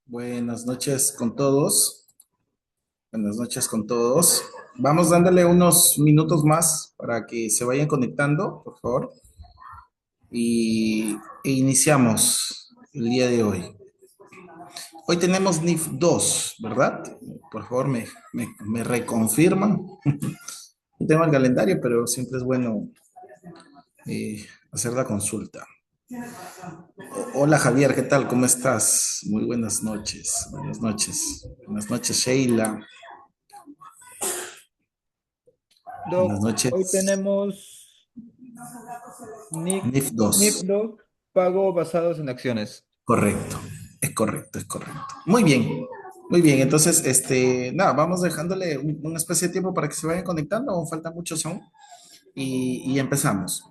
Buenas noches con todos. Buenas noches con todos. Vamos dándole unos minutos más para que se vayan conectando, por favor. E iniciamos el día de hoy. Hoy tenemos NIF 2, ¿verdad? Por favor, me reconfirman. No tengo el calendario, pero siempre es bueno hacer la consulta. Hola Javier, ¿qué tal? ¿Cómo estás? Muy buenas noches. Buenas noches. Buenas noches, Sheila. Buenas Doc, hoy noches. tenemos NIF NIF 2. 2, pago basados en acciones. Correcto, es correcto, es correcto. Muy bien, muy bien. Entonces, nada, vamos dejándole una especie de tiempo para que se vayan conectando, aún falta muchos aún, y empezamos.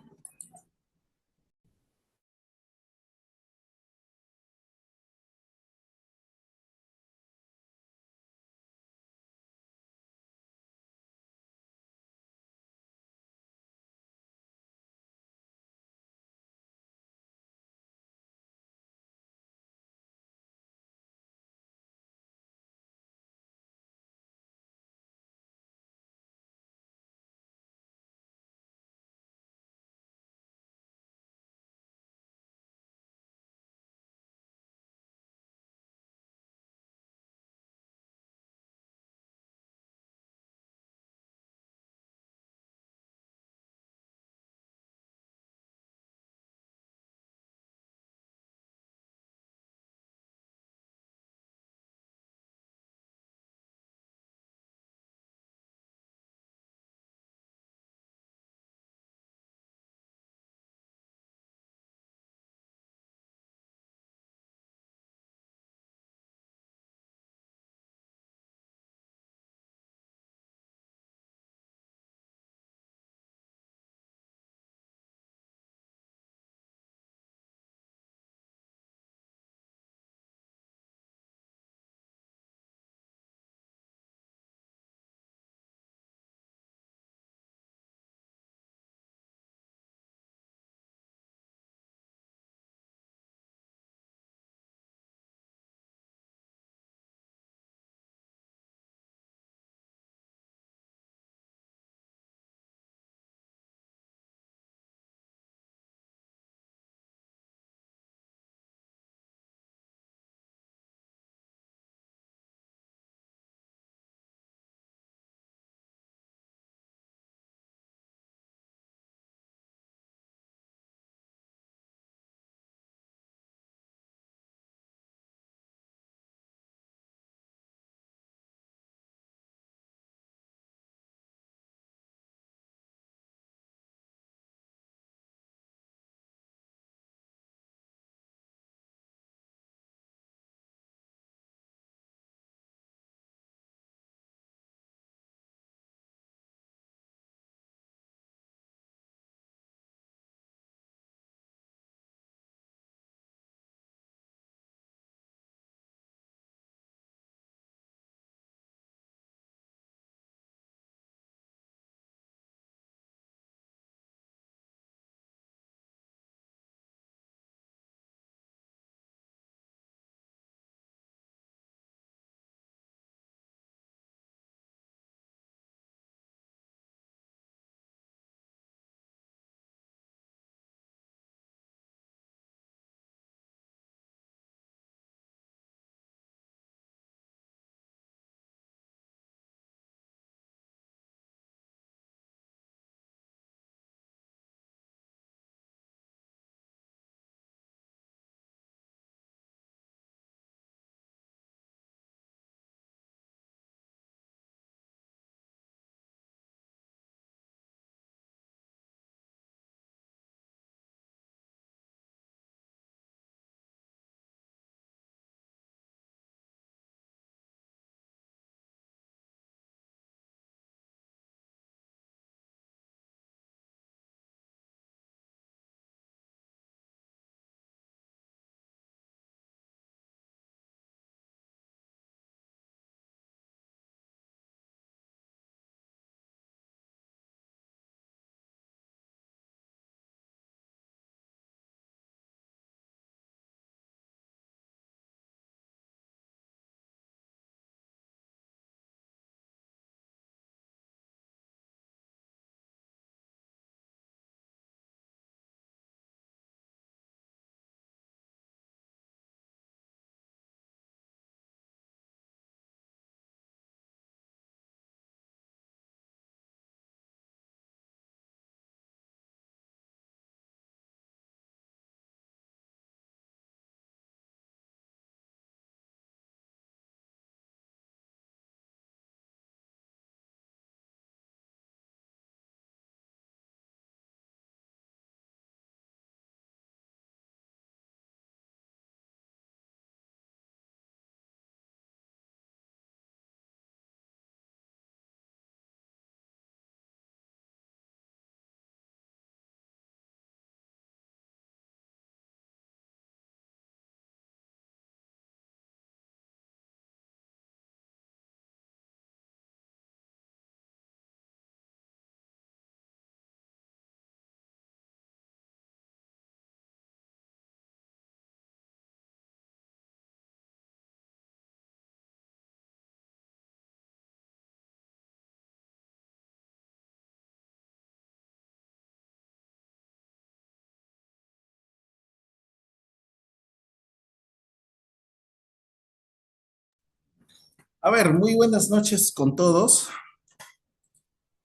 A ver, muy buenas noches con todos.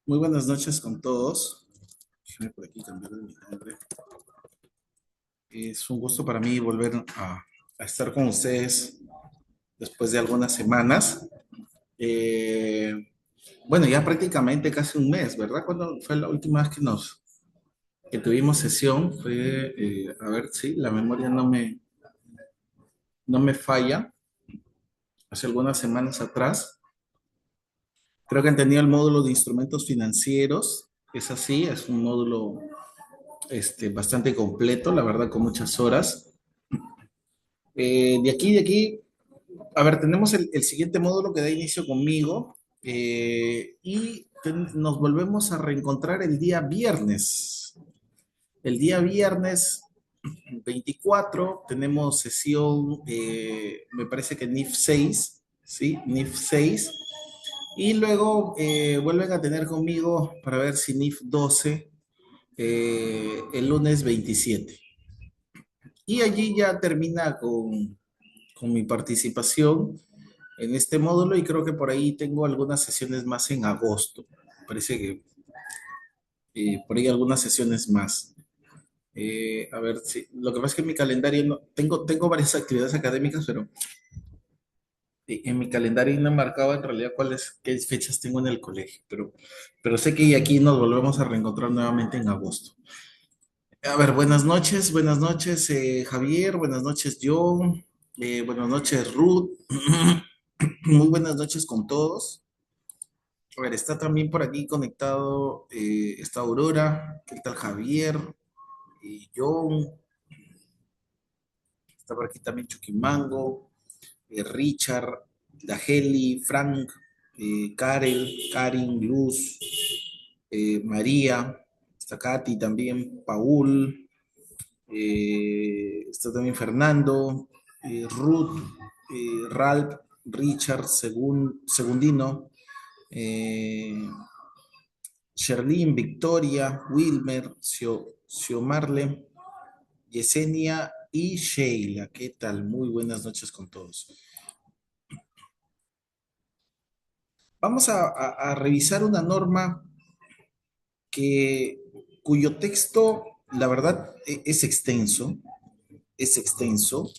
Muy buenas noches con todos. Déjenme por aquí cambiar de mi nombre. Es un gusto para mí volver a estar con ustedes después de algunas semanas. Eh, bueno, ya prácticamente casi un mes, ¿verdad? ¿Cuándo fue la última vez que tuvimos sesión? Fue, a ver, sí, la memoria no me falla. Hace algunas semanas atrás. Creo que han tenido el módulo de instrumentos financieros. Es así, es un módulo bastante completo, la verdad, con muchas horas. De aquí, a ver, tenemos el siguiente módulo que da inicio conmigo y nos volvemos a reencontrar el día viernes. El día viernes 24 tenemos sesión, me parece que NIF 6, ¿sí? NIF 6. Y luego vuelven a tener conmigo para ver si NIF 12 el lunes 27. Y allí ya termina con mi participación en este módulo y creo que por ahí tengo algunas sesiones más en agosto. Parece que por ahí algunas sesiones más. A ver, si lo que pasa es que en mi calendario tengo varias actividades académicas, pero en mi calendario no he marcado en realidad qué fechas tengo en el colegio, pero sé que aquí nos volvemos a reencontrar nuevamente en agosto. A ver, buenas noches Javier, buenas noches John, buenas noches Ruth, muy buenas noches con todos. A ver, está también por aquí conectado, está Aurora, ¿qué tal Javier? John, está por aquí también Chuquimango, Richard, Dajeli, Frank, Karel, Karin, Luz, María, está Katy también, Paul, está también Fernando, Ruth, Ralph, Richard, Segundino, eh, Sherlyn, Victoria, Wilmer, Xiomarle, Yesenia y Sheila. ¿Qué tal? Muy buenas noches con todos. Vamos a revisar una norma que, cuyo texto, la verdad, es extenso, es extenso.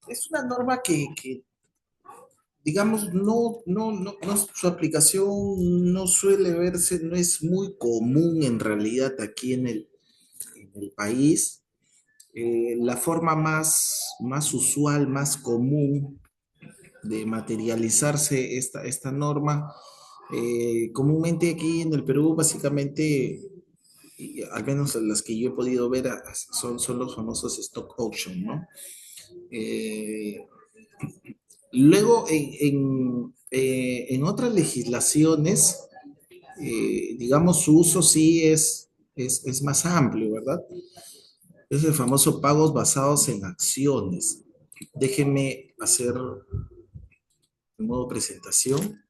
Es una norma que digamos, su aplicación no suele verse, no es muy común en realidad aquí en el país. La forma más usual, más común de materializarse esta norma, comúnmente aquí en el Perú, básicamente, y al menos las que yo he podido ver, son los famosos stock auction, ¿no? Eh, Luego, en otras legislaciones, digamos, su uso sí es más amplio, ¿verdad? Es el famoso pagos basados en acciones. Déjenme hacer de modo presentación,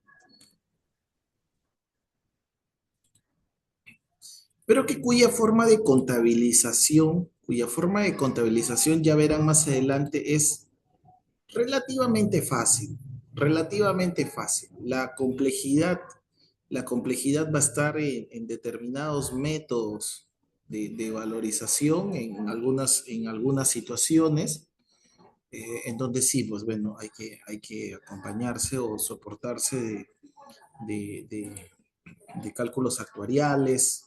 pero que cuya forma de contabilización ya verán más adelante es relativamente fácil, relativamente fácil. La complejidad va a estar en determinados métodos de valorización en algunas situaciones, en donde sí, pues bueno, hay que acompañarse o soportarse de cálculos actuariales,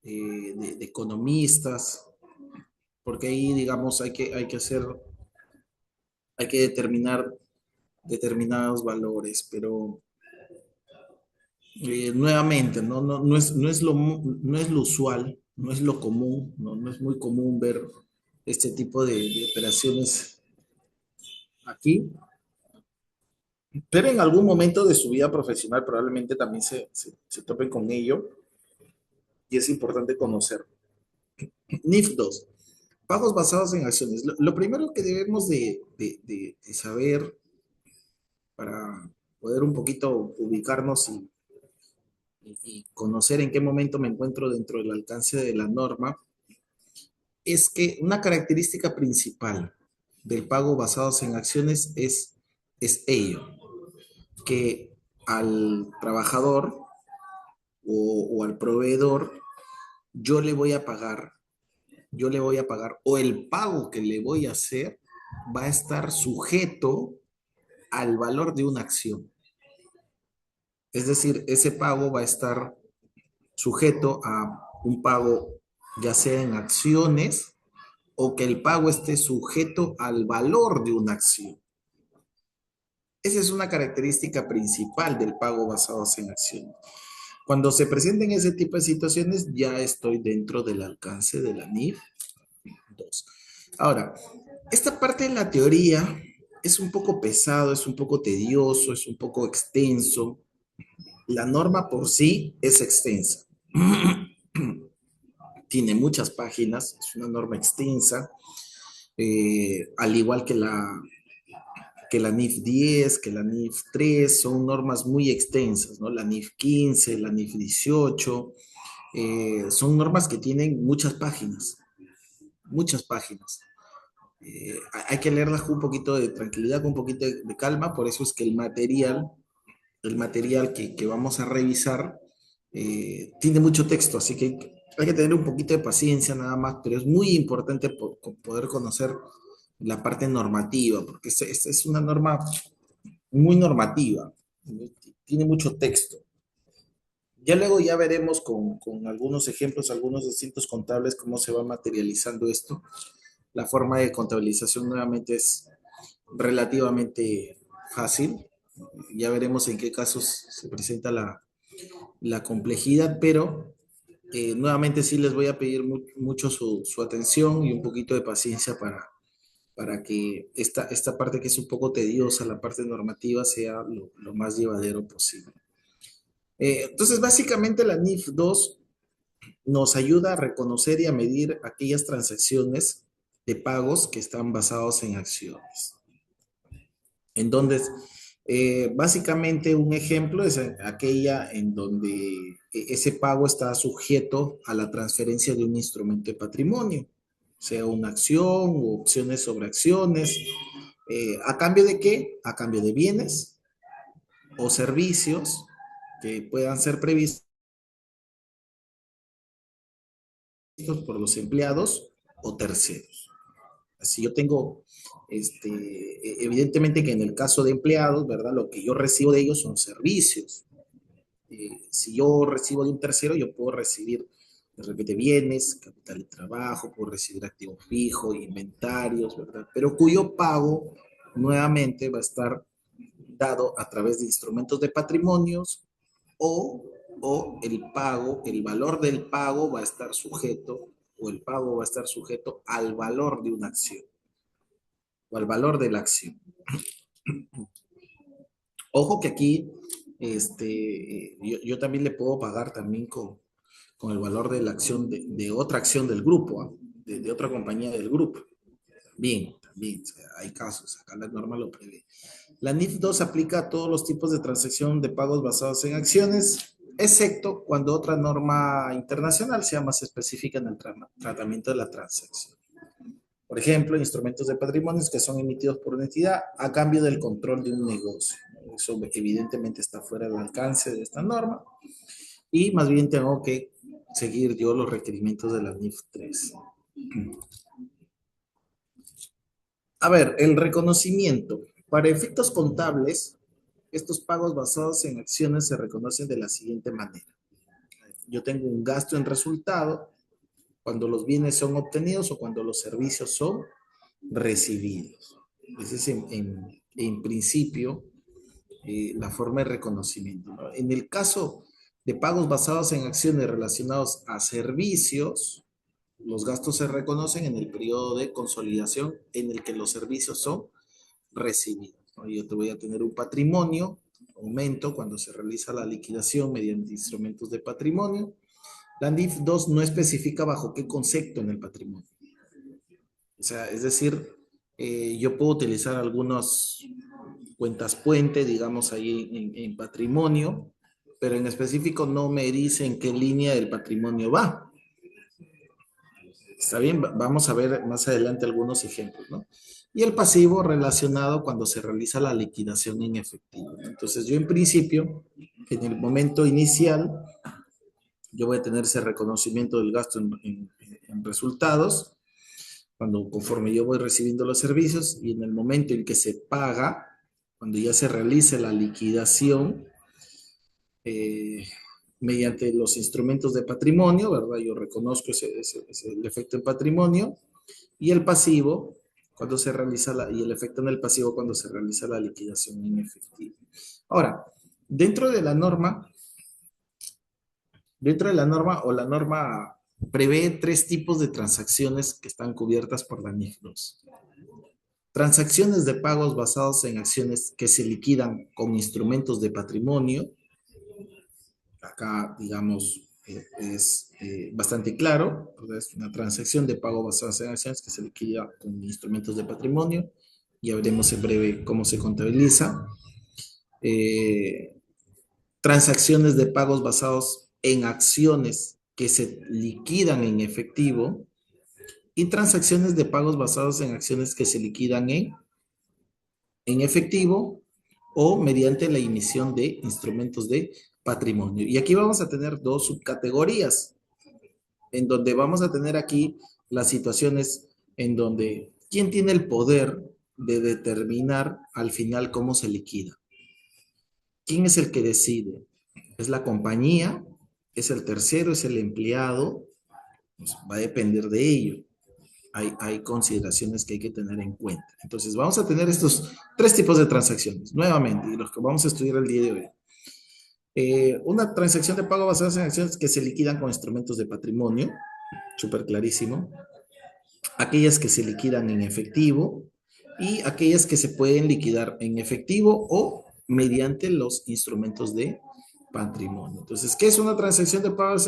de economistas, porque ahí, digamos, hay que determinar determinados valores, pero nuevamente, no es lo usual, no es lo común, no es muy común ver este tipo de operaciones aquí, pero en algún momento de su vida profesional probablemente también se topen con ello y es importante conocer. NIF 2, pagos basados en acciones. Lo primero que debemos de saber para poder un poquito ubicarnos y conocer en qué momento me encuentro dentro del alcance de la norma es que una característica principal del pago basados en acciones es ello, que al trabajador o al proveedor yo le voy a pagar, yo le voy a pagar, o el pago que le voy a hacer va a estar sujeto al valor de una acción. Es decir, ese pago va a estar sujeto a un pago ya sea en acciones o que el pago esté sujeto al valor de una acción. Esa es una característica principal del pago basado en acciones. Cuando se presenten ese tipo de situaciones, ya estoy dentro del alcance de la NIF 2. Ahora, esta parte de la teoría es un poco pesado, es un poco tedioso, es un poco extenso. La norma por sí es extensa. Tiene muchas páginas, es una norma extensa, al igual que la NIF 10, que la NIF 3, son normas muy extensas, ¿no? La NIF 15, la NIF 18, son normas que tienen muchas páginas, muchas páginas. Hay que leerlas con un poquito de tranquilidad, con un poquito de calma, por eso es que el material que vamos a revisar tiene mucho texto, así que hay que tener un poquito de paciencia nada más, pero es muy importante poder conocer la parte normativa, porque esta es una norma muy normativa, tiene mucho texto. Ya luego ya veremos con algunos ejemplos, algunos distintos contables, cómo se va materializando esto. La forma de contabilización nuevamente es relativamente fácil. Ya veremos en qué casos se presenta la complejidad, pero nuevamente sí les voy a pedir mucho su atención y un poquito de paciencia para que esta parte que es un poco tediosa, la parte normativa, sea lo más llevadero posible. Entonces, básicamente la NIF 2 nos ayuda a reconocer y a medir aquellas transacciones de pagos que están basados en acciones. Entonces, básicamente un ejemplo es aquella en donde ese pago está sujeto a la transferencia de un instrumento de patrimonio, sea una acción o opciones sobre acciones. ¿A cambio de qué? A cambio de bienes o servicios que puedan ser previstos por los empleados o terceros. Si yo tengo, evidentemente que en el caso de empleados, ¿verdad? Lo que yo recibo de ellos son servicios. Si yo recibo de un tercero, yo puedo recibir de repente bienes, capital de trabajo, puedo recibir activo fijo, inventarios, ¿verdad? Pero cuyo pago nuevamente va a estar dado a través de instrumentos de patrimonios o, o el pago, el valor del pago va a estar sujeto o el pago va a estar sujeto al valor de una acción o al valor de la acción. Ojo que aquí yo también le puedo pagar también con el valor de la acción de otra acción del grupo, ¿eh? De otra compañía del grupo. Bien, también, o sea, hay casos, acá la norma lo prevé. La NIF 2 aplica a todos los tipos de transacción de pagos basados en acciones, excepto cuando otra norma internacional sea más específica en el tratamiento de la transacción. Por ejemplo, instrumentos de patrimonios que son emitidos por una entidad a cambio del control de un negocio. Eso evidentemente está fuera del alcance de esta norma y más bien tengo que seguir yo los requerimientos de la NIF 3. A ver, el reconocimiento. Para efectos contables, estos pagos basados en acciones se reconocen de la siguiente manera. Yo tengo un gasto en resultado cuando los bienes son obtenidos o cuando los servicios son recibidos. Ese es en principio la forma de reconocimiento, ¿no? En el caso de pagos basados en acciones relacionados a servicios, los gastos se reconocen en el periodo de consolidación en el que los servicios son recibidos, ¿no? Yo te voy a tener un patrimonio, aumento cuando se realiza la liquidación mediante instrumentos de patrimonio. La NIF 2 no especifica bajo qué concepto en el patrimonio. O sea, es decir, yo puedo utilizar algunas cuentas puente, digamos, ahí en patrimonio, pero en específico no me dice en qué línea del patrimonio va. Está bien, vamos a ver más adelante algunos ejemplos, ¿no? y el pasivo relacionado cuando se realiza la liquidación en efectivo. Entonces yo en principio, en el momento inicial, yo voy a tener ese reconocimiento del gasto en resultados, cuando conforme yo voy recibiendo los servicios, y en el momento en que se paga, cuando ya se realice la liquidación, eh, mediante los instrumentos de patrimonio, ¿verdad? Yo reconozco el efecto en patrimonio y el pasivo cuando se realiza y el efecto en el pasivo cuando se realiza la liquidación en efectivo. Ahora, dentro de la norma, la norma prevé tres tipos de transacciones que están cubiertas por la NIF 2. Transacciones de pagos basados en acciones que se liquidan con instrumentos de patrimonio. Acá, digamos, es bastante claro. Es una transacción de pago basada en acciones que se liquida con instrumentos de patrimonio. Ya veremos en breve cómo se contabiliza. Transacciones de pagos basados en acciones que se liquidan en efectivo y transacciones de pagos basados en acciones que se liquidan en efectivo o mediante la emisión de instrumentos de patrimonio. Y aquí vamos a tener dos subcategorías, en donde vamos a tener aquí las situaciones en donde quién tiene el poder de determinar al final cómo se liquida. ¿Quién es el que decide? ¿Es la compañía? ¿Es el tercero? ¿Es el empleado? Pues va a depender de ello. Hay consideraciones que hay que tener en cuenta. Entonces, vamos a tener estos tres tipos de transacciones, nuevamente, y los que vamos a estudiar el día de hoy. Una transacción de pago basada en acciones que se liquidan con instrumentos de patrimonio, súper clarísimo. Aquellas que se liquidan en efectivo y aquellas que se pueden liquidar en efectivo o mediante los instrumentos de patrimonio. Entonces, ¿qué es una transacción de pagos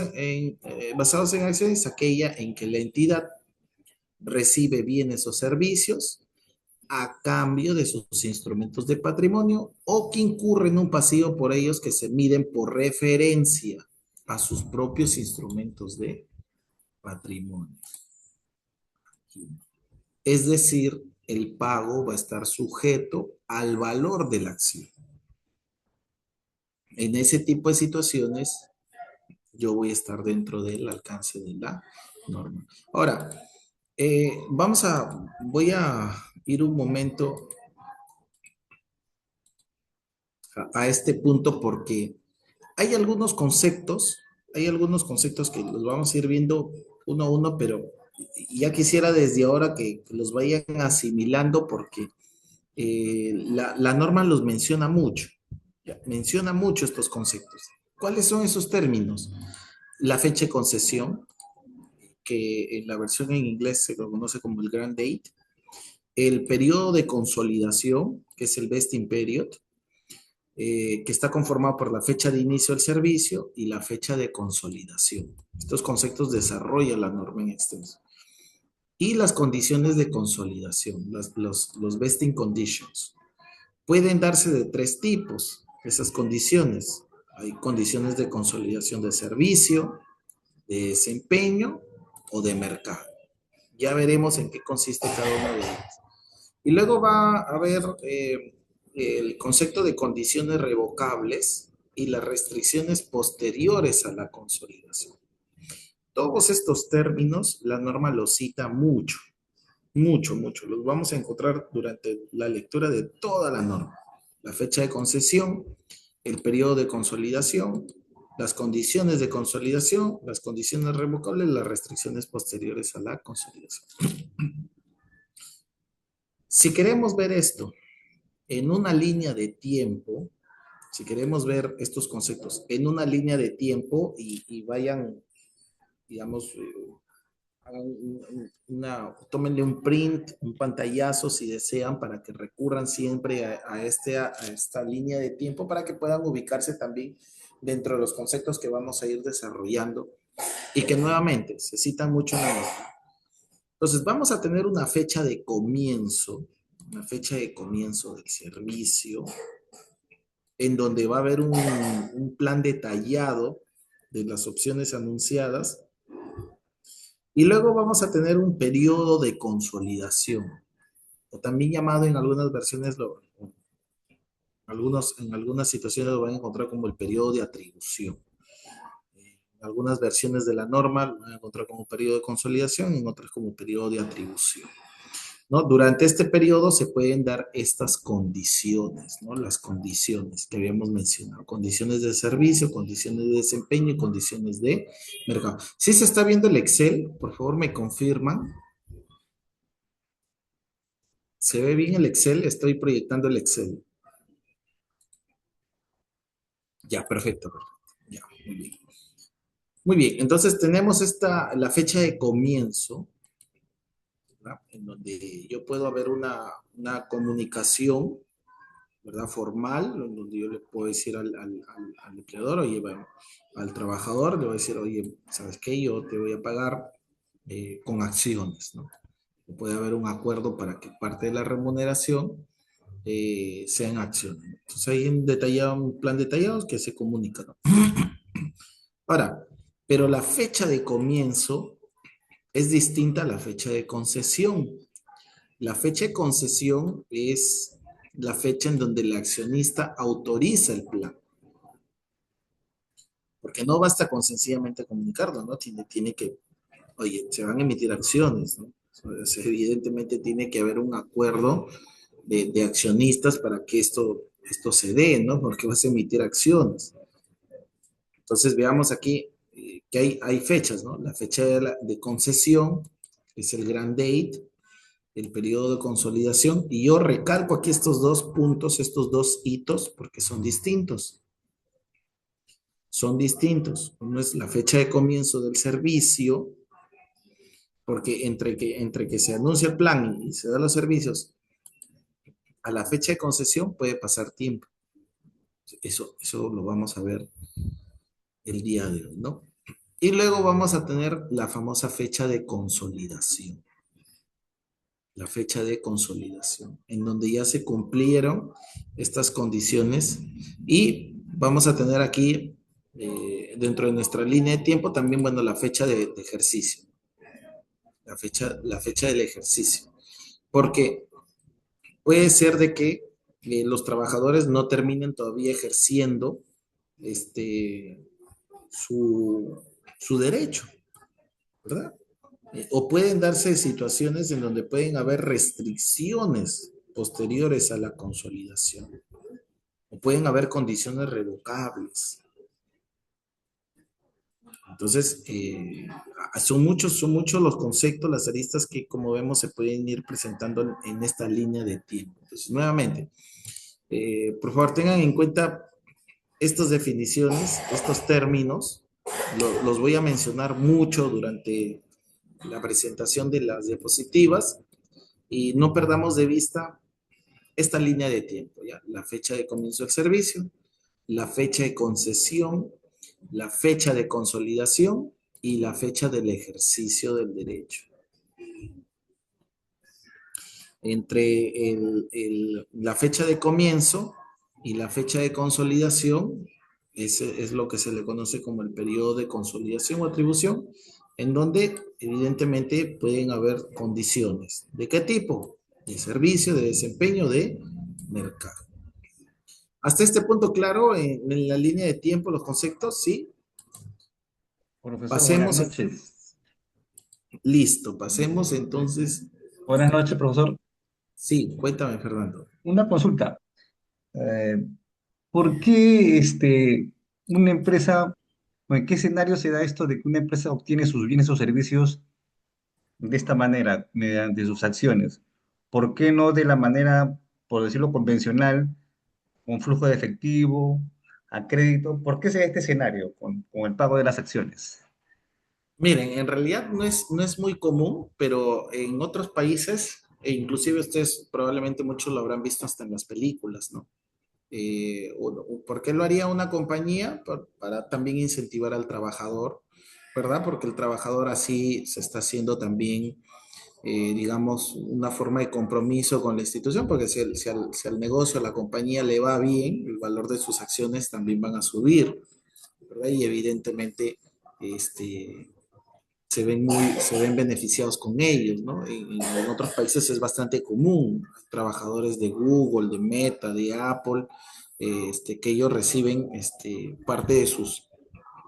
basados en acciones? Aquella en que la entidad recibe bienes o servicios a cambio de sus instrumentos de patrimonio o que incurre en un pasivo por ellos que se miden por referencia a sus propios instrumentos de patrimonio. Es decir, el pago va a estar sujeto al valor de la acción. En ese tipo de situaciones, yo voy a estar dentro del alcance de la norma. Ahora, voy a ir un momento a este punto porque hay algunos conceptos que los vamos a ir viendo uno a uno, pero ya quisiera desde ahora que los vayan asimilando porque la norma los menciona mucho estos conceptos. ¿Cuáles son esos términos? La fecha de concesión, que en la versión en inglés se lo conoce como el grant date, el periodo de consolidación, que es el vesting period, que está conformado por la fecha de inicio del servicio y la fecha de consolidación. Estos conceptos desarrolla la norma en extenso. Y las condiciones de consolidación, los vesting conditions. Pueden darse de tres tipos esas condiciones. Hay condiciones de consolidación de servicio, de desempeño o de mercado. Ya veremos en qué consiste cada una de ellas. Y luego va a haber el concepto de condiciones revocables y las restricciones posteriores a la consolidación. Todos estos términos, la norma los cita mucho, mucho, mucho. Los vamos a encontrar durante la lectura de toda la norma. La fecha de concesión, el periodo de consolidación, las condiciones de consolidación, las condiciones revocables, las restricciones posteriores a la consolidación. Si queremos ver esto en una línea de tiempo, si queremos ver estos conceptos en una línea de tiempo y vayan, digamos, tómenle un print, un pantallazo si desean para que recurran siempre a esta línea de tiempo para que puedan ubicarse también dentro de los conceptos que vamos a ir desarrollando y que nuevamente se citan mucho en la norma. Entonces vamos a tener una fecha de comienzo del servicio en donde va a haber un plan detallado de las opciones anunciadas. Y luego vamos a tener un periodo de consolidación. o también llamado en algunas versiones, en algunas situaciones lo van a encontrar como el periodo de atribución. En algunas versiones de la norma lo van a encontrar como periodo de consolidación, en otras como periodo de atribución. ¿No? Durante este periodo se pueden dar estas condiciones, ¿no? Las condiciones que habíamos mencionado, condiciones de servicio, condiciones de desempeño y condiciones de mercado. Si se está viendo el Excel, por favor me confirman. ¿Se ve bien el Excel? Estoy proyectando el Excel. Ya, perfecto, perfecto. Ya, muy bien. Muy bien, entonces tenemos la fecha de comienzo, ¿verdad? En donde yo puedo haber una comunicación, ¿verdad? Formal, en donde yo le puedo decir al empleador, oye, bueno, al trabajador, le voy a decir, oye, ¿sabes qué? Yo te voy a pagar con acciones, ¿no? Puede haber un acuerdo para que parte de la remuneración sean acciones. Entonces hay un plan detallado que se comunica, ¿no? Ahora, pero la fecha de comienzo es distinta a la fecha de concesión. La fecha de concesión es la fecha en donde el accionista autoriza el plan, porque no basta con sencillamente comunicarlo, ¿no? Tiene que, oye, se van a emitir acciones, ¿no? O sea, evidentemente tiene que haber un acuerdo de accionistas para que esto se dé, ¿no? Porque vas a emitir acciones. Entonces veamos aquí que hay fechas, ¿no? La fecha de concesión es el grant date, el periodo de consolidación, y yo recalco aquí estos dos puntos, estos dos hitos, porque son distintos. Son distintos. Uno es la fecha de comienzo del servicio, porque entre que se anuncia el plan y se dan los servicios, a la fecha de concesión puede pasar tiempo. Eso lo vamos a ver el día de hoy, ¿no? Y luego vamos a tener la famosa fecha de consolidación. La fecha de consolidación, en donde ya se cumplieron estas condiciones y vamos a tener aquí, dentro de nuestra línea de tiempo, también, bueno, la fecha de ejercicio, la fecha del ejercicio, porque puede ser de que los trabajadores no terminen todavía ejerciendo este, su, su derecho, ¿verdad? O pueden darse situaciones en donde pueden haber restricciones posteriores a la consolidación, o pueden haber condiciones revocables. Entonces, son muchos los conceptos, las aristas que, como vemos, se pueden ir presentando en esta línea de tiempo. Entonces, nuevamente, por favor, tengan en cuenta estas definiciones, estos términos, los voy a mencionar mucho durante la presentación de las diapositivas y no perdamos de vista esta línea de tiempo, ¿ya? La fecha de comienzo del servicio, la fecha de concesión, la fecha de consolidación y la fecha del ejercicio del derecho. Entre la fecha de comienzo y la fecha de consolidación, ese es lo que se le conoce como el periodo de consolidación o atribución, en donde evidentemente pueden haber condiciones. ¿De qué tipo? De servicio, de desempeño, de mercado. Hasta este punto claro, en la línea de tiempo, los conceptos, ¿sí? Profesor, buenas Pasemos, noches. listo, pasemos entonces. Buenas noches, profesor. Sí, cuéntame, Fernando. Una consulta. Eh, ¿Por qué una empresa, o en qué escenario se da esto de que una empresa obtiene sus bienes o servicios de esta manera, mediante sus acciones? ¿Por qué no de la manera, por decirlo, convencional, con flujo de efectivo, a crédito? ¿Por qué se da este escenario con el pago de las acciones? Miren, en realidad no es muy común, pero en otros países, e inclusive ustedes probablemente muchos lo habrán visto hasta en las películas, ¿no? ¿Por qué lo haría una compañía? Para también incentivar al trabajador, ¿verdad? Porque el trabajador así se está haciendo también, digamos, una forma de compromiso con la institución, porque si al negocio, a la compañía le va bien, el valor de sus acciones también van a subir, ¿verdad? Y evidentemente, este se ven beneficiados con ellos, ¿no? En otros países es bastante común, trabajadores de Google, de Meta, de Apple, que ellos reciben parte de sus,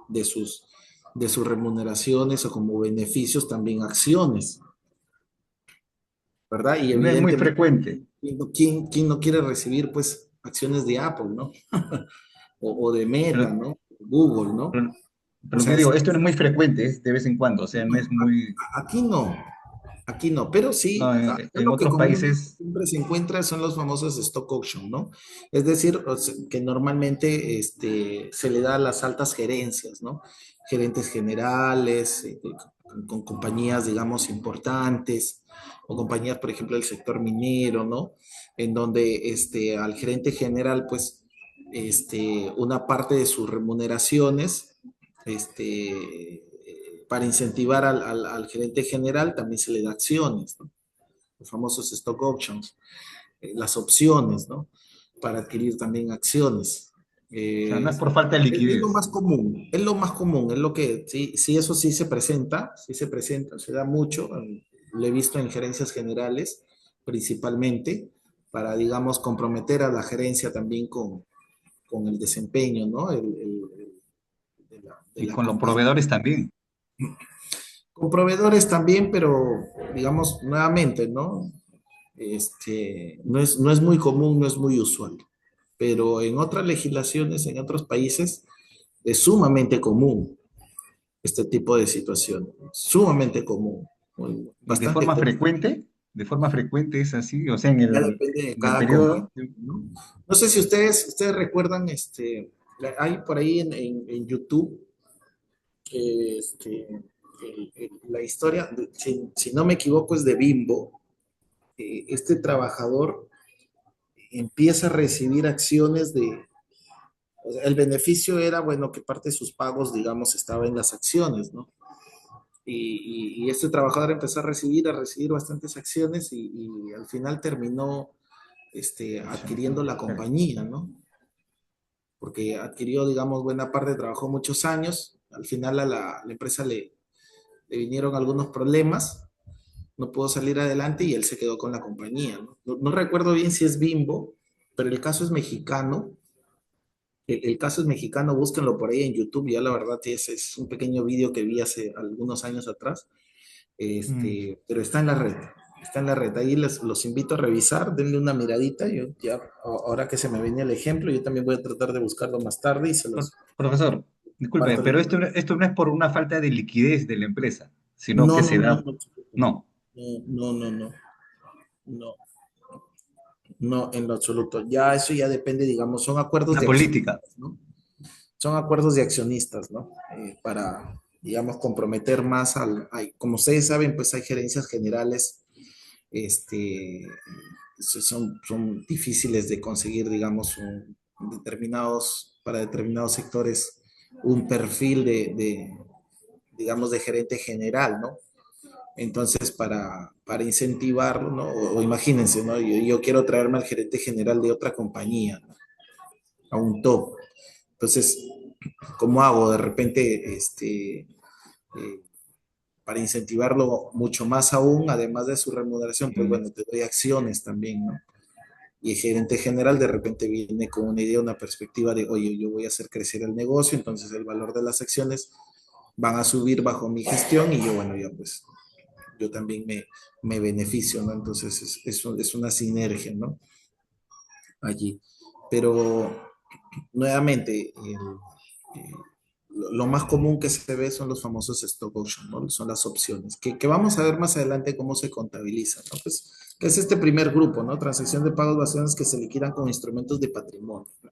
de sus remuneraciones o como beneficios también acciones, ¿verdad? Y No es muy evidentemente, frecuente. ¿quién no quiere recibir pues acciones de Apple, ¿no? O de Meta, Pero, ¿no? Google, ¿no? pero, O pero sea, que digo, esto no es muy frecuente, es de vez en cuando, o sea, no no, es muy... aquí no, aquí no, pero No, sí, acá en lo que otros comúnmente países, siempre se encuentra son los famosos stock option, ¿no? Es decir, o sea, que normalmente se le da a las altas gerencias, ¿no? Gerentes generales, con compañías, digamos, importantes, o compañías, por ejemplo, del sector minero, ¿no? En donde al gerente general, pues, una parte de sus remuneraciones, para incentivar al gerente general también se le da acciones, ¿no? Los famosos stock options, las opciones, ¿no? Para adquirir también acciones. o sea, no Eh, es por falta de es lo más liquidez. común, es lo más común, es lo que, sí, sí, eso sí se presenta, se da mucho, lo he visto en gerencias generales, principalmente, para, digamos, comprometer a la gerencia también con el desempeño, ¿no? De Y la con los compañía. proveedores también. Con proveedores también, pero digamos nuevamente, ¿no? No es muy común, no es muy usual, pero en otras legislaciones, en otros países, es sumamente común este tipo de situación, sumamente común, Y bastante común. de forma frecuente es así, o sea, Ya depende de en el cada compañía, periodo, ¿no? No sé si ustedes recuerdan, hay por ahí en YouTube, la historia, si no me equivoco, es de Bimbo. Este trabajador empieza a recibir acciones de, o sea, el beneficio era, bueno, que parte de sus pagos, digamos, estaba en las acciones, ¿no? Y este trabajador empezó a recibir bastantes acciones y al final terminó adquiriendo la compañía, ¿no? Porque adquirió, digamos, buena parte, trabajó muchos años, al final a la empresa le vinieron algunos problemas, no pudo salir adelante y él se quedó con la compañía, ¿no? No recuerdo bien si es Bimbo, pero el caso es mexicano. El caso es mexicano, búsquenlo por ahí en YouTube, ya la verdad es un pequeño vídeo que vi hace algunos años atrás, mm, pero está en la red, ahí los invito a revisar, denle una miradita, yo ya, ahora que se me venía el ejemplo, yo también voy a tratar de buscarlo más tarde y se los profesor, disculpe, comparto el pero link. esto no es por una falta de liquidez de la empresa, sino No, que no, se no, da, no, no, no, no, no, no, no, en lo absoluto. Ya eso ya depende, digamos, son acuerdos una de política. accionistas, ¿no? Son acuerdos de accionistas, ¿no? Para, digamos, comprometer más como ustedes saben, pues hay gerencias generales, este, son difíciles de conseguir, digamos, para determinados sectores, un perfil digamos, de gerente general, ¿no? Entonces, para incentivarlo, ¿no? O imagínense, ¿no? Yo quiero traerme al gerente general de otra compañía, ¿no? A un top. Entonces, ¿cómo hago? De repente, para incentivarlo mucho más aún, además de su remuneración, pues Mm, bueno, te doy acciones también, ¿no? Y el gerente general de repente viene con una idea, una perspectiva de, oye, yo voy a hacer crecer el negocio, entonces el valor de las acciones van a subir bajo mi gestión y yo, bueno, ya pues, yo también me beneficio, ¿no? Entonces es una sinergia, ¿no? Allí. Pero nuevamente, lo más común que se ve son los famosos stock options, ¿no? Son las opciones, que vamos a ver más adelante cómo se contabilizan, ¿no? Pues, que es este primer grupo, ¿no? Transacción de pagos basados que se liquidan con instrumentos de patrimonio, ¿no?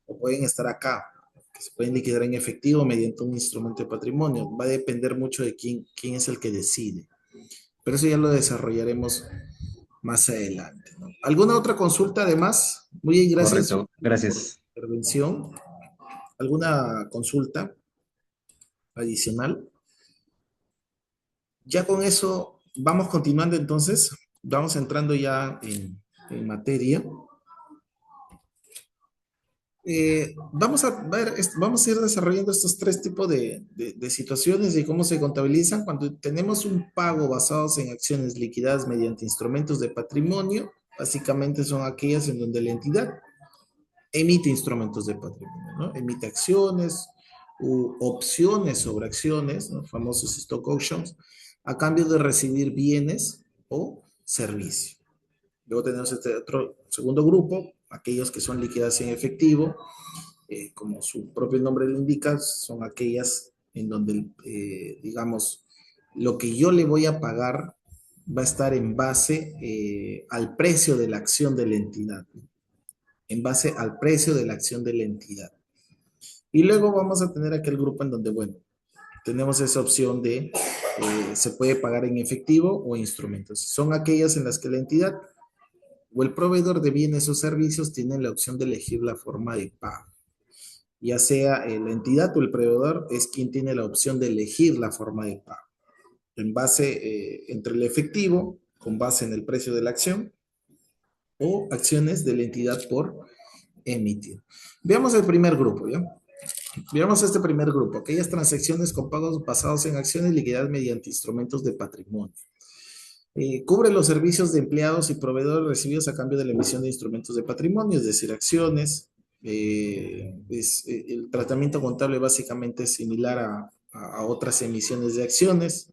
O pueden estar acá, que se pueden liquidar en efectivo mediante un instrumento de patrimonio. Va a depender mucho de quién es el que decide. Pero eso ya lo desarrollaremos más adelante, ¿no? ¿Alguna otra consulta además? Muy bien, gracias correcto, por gracias. la intervención. ¿Alguna consulta adicional? Ya con eso vamos continuando entonces, vamos entrando ya en materia. Vamos a ver, vamos a ir desarrollando estos tres tipos de situaciones y cómo se contabilizan cuando tenemos un pago basados en acciones liquidadas mediante instrumentos de patrimonio. Básicamente son aquellas en donde la entidad emite instrumentos de patrimonio, ¿no? Emite acciones u opciones sobre acciones, ¿no? Famosos stock options, a cambio de recibir bienes o servicios. Luego tenemos este otro segundo grupo, aquellos que son liquidadas en efectivo, como su propio nombre lo indica, son aquellas en donde, digamos, lo que yo le voy a pagar va a estar en base al precio de la acción de la entidad, ¿no? En base al precio de la acción de la entidad. Y luego vamos a tener aquel grupo en donde, bueno, tenemos esa opción de se puede pagar en efectivo o instrumentos. Son aquellas en las que la entidad o el proveedor de bienes o servicios tiene la opción de elegir la forma de pago. Ya sea la entidad o el proveedor es quien tiene la opción de elegir la forma de pago. En base entre el efectivo, con base en el precio de la acción, o acciones de la entidad por emitir. Veamos el primer grupo, ¿ya? Veamos este primer grupo, aquellas transacciones con pagos basados en acciones liquidadas mediante instrumentos de patrimonio. Cubre los servicios de empleados y proveedores recibidos a cambio de la emisión de instrumentos de patrimonio, es decir, acciones. El tratamiento contable básicamente es similar a otras emisiones de acciones,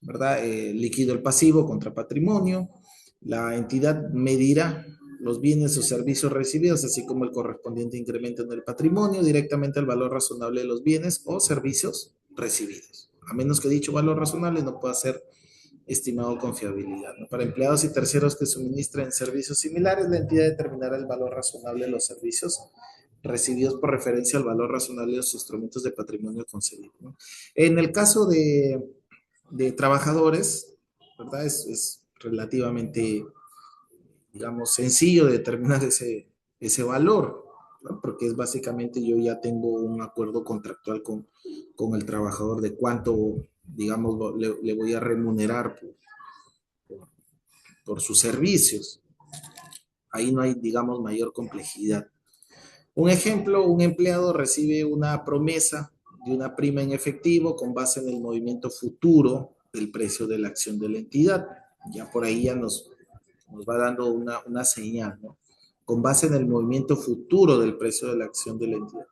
¿verdad? Liquido el pasivo contra patrimonio. La entidad medirá los bienes o servicios recibidos, así como el correspondiente incremento en el patrimonio, directamente al valor razonable de los bienes o servicios recibidos. A menos que dicho valor razonable no pueda ser estimado con fiabilidad, ¿no? Para empleados y terceros que suministren servicios similares, la entidad determinará el valor razonable de los servicios recibidos por referencia al valor razonable de los instrumentos de patrimonio concedido, ¿no? En el caso de trabajadores, ¿verdad? Es relativamente, digamos, sencillo determinar ese valor, ¿no? Porque es básicamente yo ya tengo un acuerdo contractual con el trabajador de cuánto, digamos, le voy a remunerar por, por sus servicios. Ahí no hay, digamos, mayor complejidad. Un ejemplo, un empleado recibe una promesa de una prima en efectivo con base en el movimiento futuro del precio de la acción de la entidad. Ya por ahí ya nos va dando una señal, ¿no? Con base en el movimiento futuro del precio de la acción de la entidad.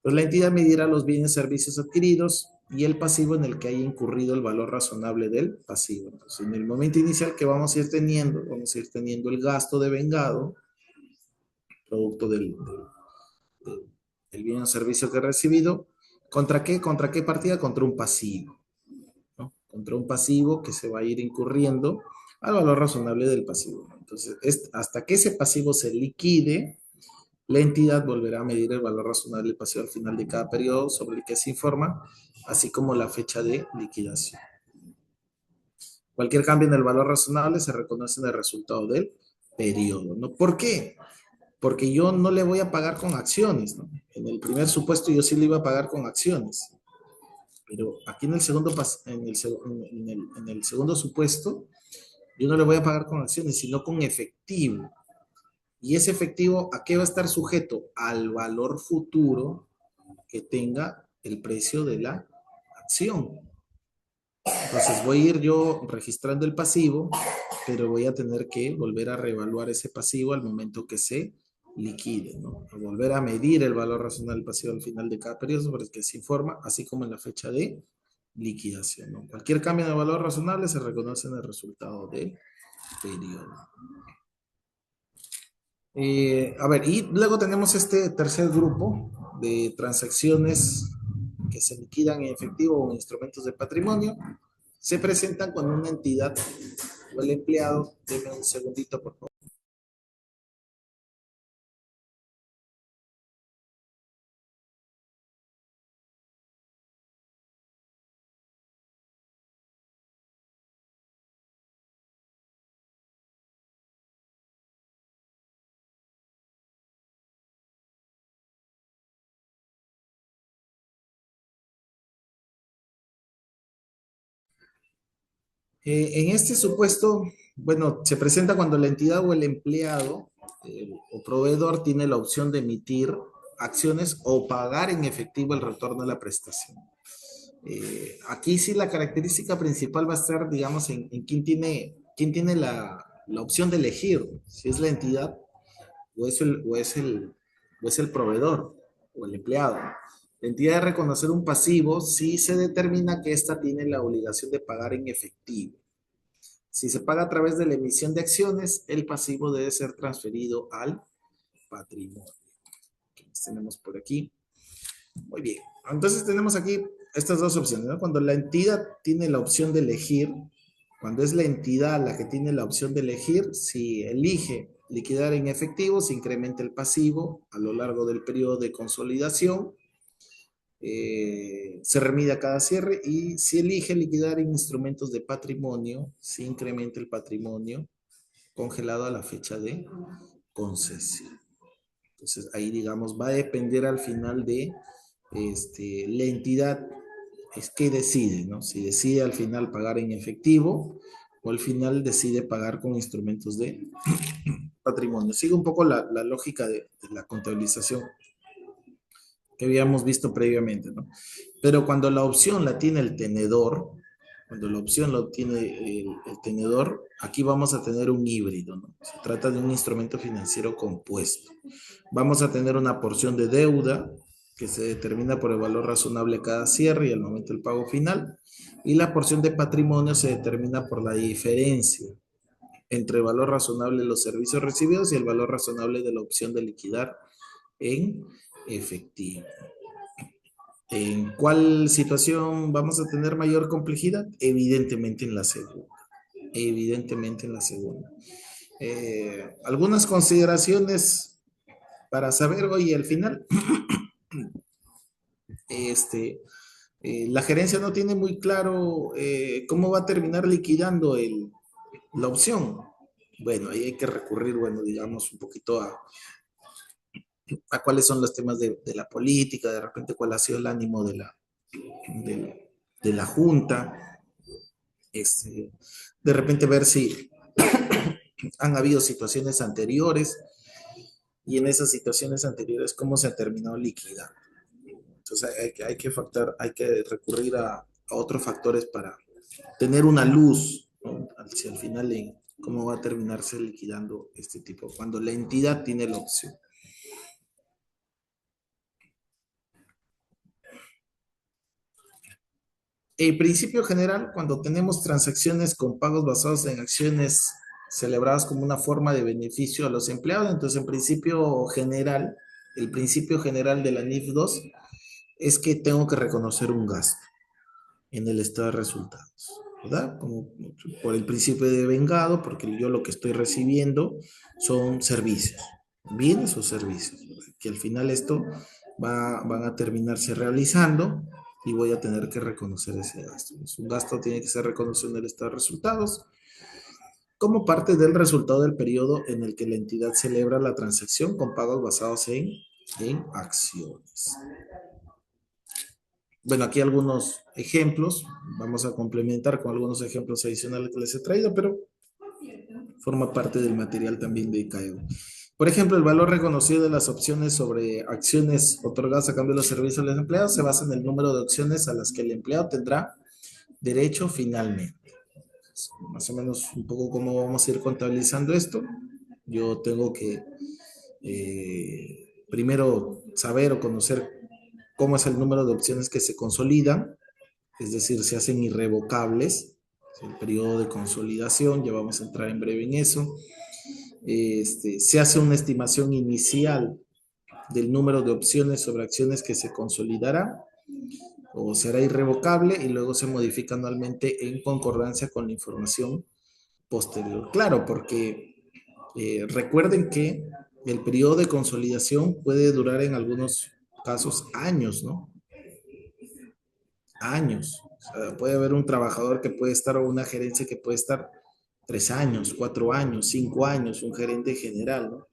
Pues la entidad medirá los bienes y servicios adquiridos y el pasivo en el que haya incurrido el valor razonable del pasivo. Entonces, en el momento inicial que vamos a ir teniendo el gasto de vengado, producto del bien o servicio que he recibido. ¿Contra qué? ¿Contra qué partida? Contra un pasivo, ¿no? Contra un pasivo que se va a ir incurriendo al valor razonable del pasivo. Entonces, hasta que ese pasivo se liquide, la entidad volverá a medir el valor razonable del pasivo al final de cada periodo sobre el que se informa, así como la fecha de liquidación. Cualquier cambio en el valor razonable se reconoce en el resultado del periodo, ¿no? ¿Por qué? Porque yo no le voy a pagar con acciones, ¿no? En el primer supuesto yo sí le iba a pagar con acciones, pero aquí en el segundo, en el segundo supuesto, yo no le voy a pagar con acciones, sino con efectivo. Y ese efectivo, ¿a qué va a estar sujeto? Al valor futuro que tenga el precio de la acción. Entonces voy a ir yo registrando el pasivo, pero voy a tener que volver a reevaluar ese pasivo al momento que se liquide, ¿no? A volver a medir el valor racional del pasivo al final de cada periodo sobre el que se informa, así como en la fecha de liquidación, ¿no? Cualquier cambio en el valor razonable se reconoce en el resultado del periodo. A ver, y luego tenemos este tercer grupo de transacciones que se liquidan en efectivo o en instrumentos de patrimonio. Se presentan cuando una entidad o el empleado, denme un segundito por favor. En este supuesto, bueno, se presenta cuando la entidad o el empleado o proveedor tiene la opción de emitir acciones o pagar en efectivo el retorno de la prestación. Aquí sí la característica principal va a estar, digamos, en quién tiene la opción de elegir, si es la entidad o es el proveedor o el empleado. La entidad de reconocer un pasivo si se determina que ésta tiene la obligación de pagar en efectivo. Si se paga a través de la emisión de acciones, el pasivo debe ser transferido al patrimonio. ¿Qué más tenemos por aquí? Muy bien. Entonces tenemos aquí estas dos opciones, ¿no? Cuando la entidad tiene la opción de elegir, cuando es la entidad la que tiene la opción de elegir, si elige liquidar en efectivo, se incrementa el pasivo a lo largo del periodo de consolidación, se remite a cada cierre, y si elige liquidar en instrumentos de patrimonio, se incrementa el patrimonio congelado a la fecha de concesión. Entonces ahí, digamos, va a depender al final de la entidad es que decide, ¿no? Si decide al final pagar en efectivo o al final decide pagar con instrumentos de patrimonio. Sigue un poco la lógica de la contabilización que habíamos visto previamente, ¿no? Pero cuando la opción la tiene el tenedor, cuando la opción lo tiene el tenedor, aquí vamos a tener un híbrido, ¿no? Se trata de un instrumento financiero compuesto. Vamos a tener una porción de deuda que se determina por el valor razonable cada cierre y al momento del pago final, y la porción de patrimonio se determina por la diferencia entre el valor razonable de los servicios recibidos y el valor razonable de la opción de liquidar en efectivo. ¿En cuál situación vamos a tener mayor complejidad? Evidentemente en la segunda. Evidentemente en la segunda. Algunas consideraciones para saber, oye, al final, la gerencia no tiene muy claro cómo va a terminar liquidando la opción. Bueno, ahí hay que recurrir, bueno, digamos, un poquito a cuáles son los temas de la política, de repente cuál ha sido el ánimo de la Junta, de repente ver si han habido situaciones anteriores y en esas situaciones anteriores cómo se ha terminado liquidando. Entonces hay que recurrir a otros factores para tener una luz, ¿no? Hacia el final en cómo va a terminarse liquidando este tipo, cuando la entidad tiene la opción. En principio general, cuando tenemos transacciones con pagos basados en acciones celebradas como una forma de beneficio a los empleados, entonces en principio general, el principio general de la NIF 2 es que tengo que reconocer un gasto en el estado de resultados, ¿verdad? Como por el principio de vengado, porque yo lo que estoy recibiendo son servicios, bienes o servicios, ¿verdad? Que al final esto van a terminarse realizando y voy a tener que reconocer ese gasto. Un gasto tiene que ser reconocido en el estado de resultados como parte del resultado del periodo en el que la entidad celebra la transacción con pagos basados en acciones. Bueno, aquí algunos ejemplos, vamos a complementar con algunos ejemplos adicionales que les he traído, pero forma parte del material también de CAEO. Por ejemplo, el valor reconocido de las opciones sobre acciones otorgadas a cambio de los servicios a los empleados se basa en el número de opciones a las que el empleado tendrá derecho finalmente. Más o menos un poco cómo vamos a ir contabilizando esto. Yo tengo que primero saber o conocer cómo es el número de opciones que se consolidan, es decir, se hacen irrevocables, el periodo de consolidación, ya vamos a entrar en breve en eso. Se hace una estimación inicial del número de opciones sobre acciones que se consolidará o será irrevocable y luego se modifica anualmente en concordancia con la información posterior. Claro, porque recuerden que el periodo de consolidación puede durar en algunos casos años, ¿no? Años. O sea, puede haber un trabajador que puede estar o una gerencia que puede estar 3 años, 4 años, 5 años, un gerente general, ¿no?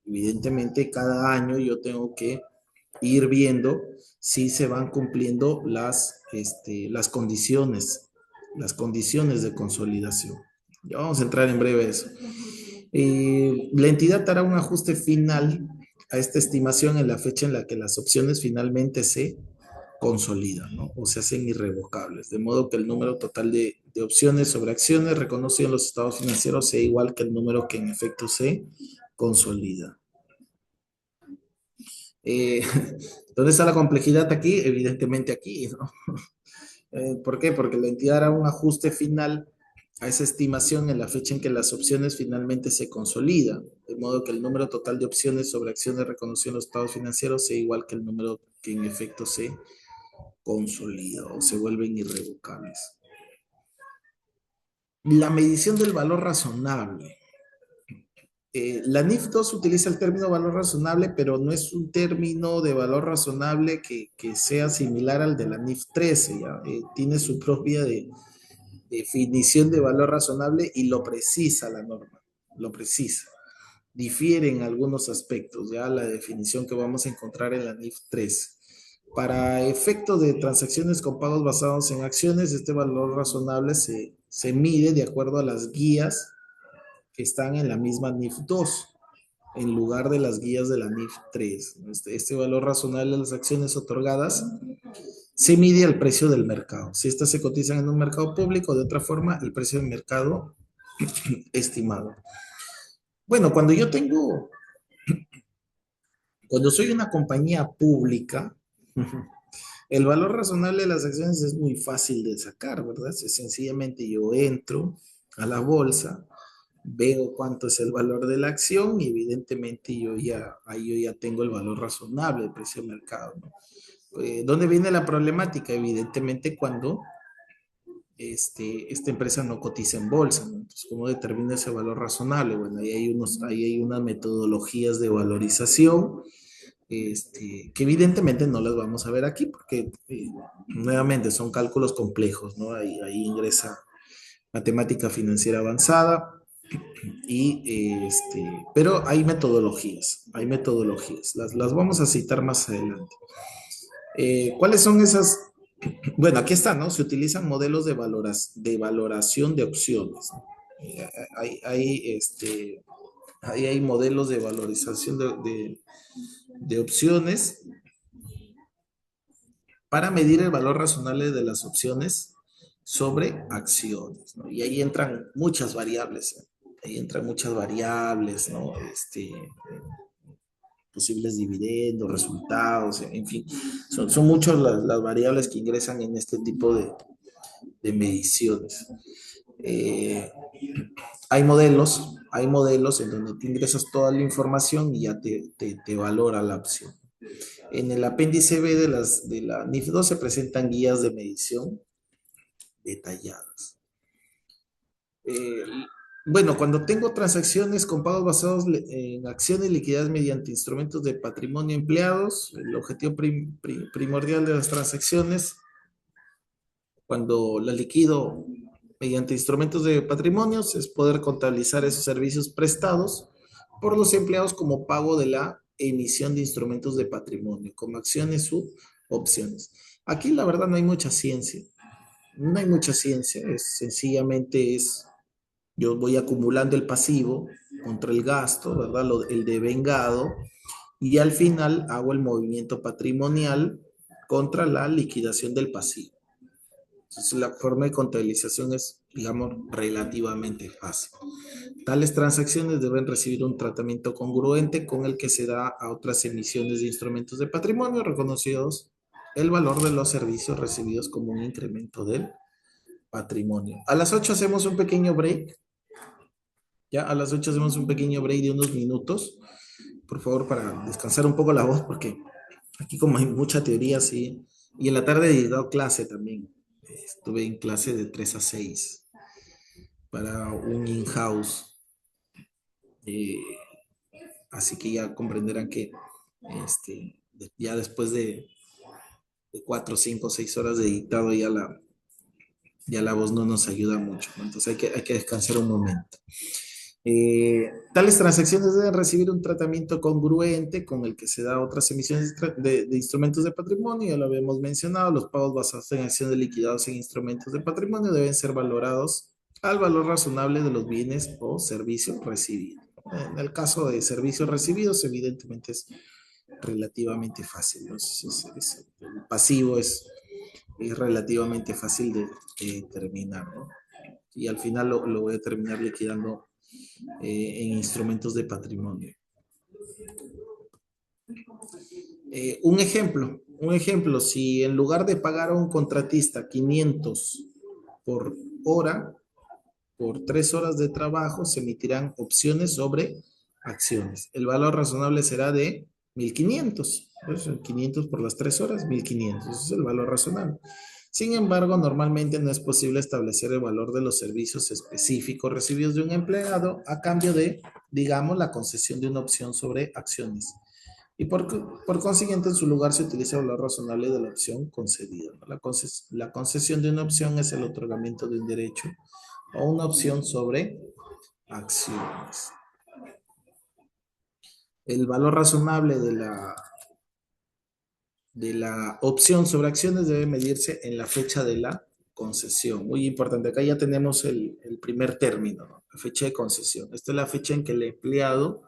Evidentemente, cada año yo tengo que ir viendo si se van cumpliendo las condiciones de consolidación. Ya vamos a entrar en breve a eso. La entidad hará un ajuste final a esta estimación en la fecha en la que las opciones finalmente se consolidan, ¿no? O se hacen irrevocables, de modo que el número total de opciones sobre acciones reconocido en los estados financieros sea igual que el número que en efecto se consolida. Eh, ¿Dónde está la complejidad aquí? Evidentemente aquí, ¿no? ¿Por qué? Porque la entidad hará un ajuste final a esa estimación en la fecha en que las opciones finalmente se consolidan, de modo que el número total de opciones sobre acciones reconocido en los estados financieros sea igual que el número que en efecto se consolida o se vuelven irrevocables. La medición del valor razonable. La NIF 2 utiliza el término valor razonable, pero no es un término de valor razonable que sea similar al de la NIF 13. ¿Ya? Tiene su propia definición de valor razonable y lo precisa la norma, lo precisa. Difiere en algunos aspectos, ya la definición que vamos a encontrar en la NIF 3. Para efectos de transacciones con pagos basados en acciones, este valor razonable se mide de acuerdo a las guías que están en la misma NIF 2, en lugar de las guías de la NIF 3. Este valor razonable de las acciones otorgadas se mide al precio del mercado. Si estas se cotizan en un mercado público, de otra forma, el precio del mercado estimado. Bueno, cuando soy una compañía pública, el valor razonable de las acciones es muy fácil de sacar, ¿verdad? Sencillamente yo entro a la bolsa, veo cuánto es el valor de la acción y evidentemente ahí yo ya tengo el valor razonable del precio del mercado, ¿no? ¿Dónde viene la problemática? Evidentemente cuando esta empresa no cotiza en bolsa, ¿no? Entonces, ¿cómo determina ese valor razonable? Bueno, ahí hay unas metodologías de valorización, que evidentemente no las vamos a ver aquí porque nuevamente son cálculos complejos, ¿no? Ahí ingresa matemática financiera avanzada pero hay metodologías, las vamos a citar más adelante. ¿Cuáles son esas? Bueno, aquí está, ¿no? Se utilizan modelos de valoración de opciones, ¿no? Eh, ahí hay modelos de valorización de opciones para medir el valor razonable de las opciones sobre acciones, ¿no? Y ahí entran muchas variables, ¿eh? Ahí entran muchas variables, ¿no? Posibles dividendos, resultados, en fin, son muchas las variables que ingresan en este tipo de mediciones. Eh, hay modelos en donde te ingresas toda la información y ya te valora la opción. En el apéndice B de la NIF 2 se presentan guías de medición detalladas. Eh, bueno, cuando tengo transacciones con pagos basados en acciones liquidadas mediante instrumentos de patrimonio empleados, el objetivo primordial de las transacciones, cuando la liquido mediante instrumentos de patrimonios, es poder contabilizar esos servicios prestados por los empleados como pago de la emisión de instrumentos de patrimonio, como acciones u opciones. Aquí la verdad no hay mucha ciencia. No hay mucha ciencia, sencillamente yo voy acumulando el pasivo contra el gasto, ¿verdad? El devengado, y al final hago el movimiento patrimonial contra la liquidación del pasivo. Entonces, la forma de contabilización es, digamos, relativamente fácil. Tales transacciones deben recibir un tratamiento congruente con el que se da a otras emisiones de instrumentos de patrimonio reconocidos el valor de los servicios recibidos como un incremento del patrimonio. A las 8 hacemos un pequeño break. Ya a las 8 hacemos un pequeño break de unos minutos, por favor, para descansar un poco la voz, porque aquí como hay mucha teoría, sí. Y en la tarde he dado clase también. Estuve en clase de 3 a 6 para un in-house. Eh, Así que ya comprenderán que ya después de 4, 5, 6 horas de dictado ya la voz no nos ayuda mucho, ¿no? Entonces hay que descansar un momento. Tales transacciones deben recibir un tratamiento congruente con el que se da otras emisiones de instrumentos de patrimonio, ya lo habíamos mencionado, los pagos basados en acciones liquidados en instrumentos de patrimonio deben ser valorados al valor razonable de los bienes o servicios recibidos. En el caso de servicios recibidos, evidentemente es relativamente fácil, ¿no? El pasivo es relativamente fácil de determinar, ¿no? Y al final lo voy a terminar liquidando en instrumentos de patrimonio. Un ejemplo, si en lugar de pagar a un contratista 500 por hora, por 3 horas de trabajo, se emitirán opciones sobre acciones. El valor razonable será de 1.500. Pues, 500 por las 3 horas, 1.500. Ese es el valor razonable. Sin embargo, normalmente no es posible establecer el valor de los servicios específicos recibidos de un empleado a cambio de, digamos, la concesión de una opción sobre acciones. Y por consiguiente, en su lugar se utiliza el valor razonable de la opción concedida. La concesión de una opción es el otorgamiento de un derecho o una opción sobre acciones. El valor razonable de la opción sobre acciones debe medirse en la fecha de la concesión. Muy importante, acá ya tenemos el primer término, ¿no? La fecha de concesión. Esta es la fecha en que el empleado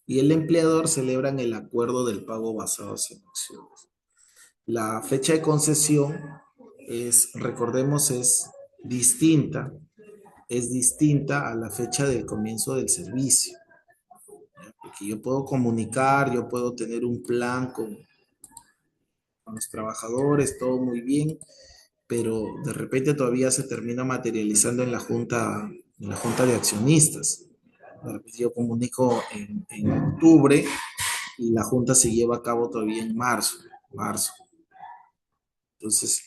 y el empleador celebran el acuerdo del pago basados en acciones. La fecha de concesión recordemos, es distinta a la fecha del comienzo del servicio. Porque yo puedo comunicar, yo puedo tener un plan con los trabajadores, todo muy bien, pero de repente todavía se termina materializando en la junta de accionistas. Yo comunico en octubre y la junta se lleva a cabo todavía en marzo. Entonces,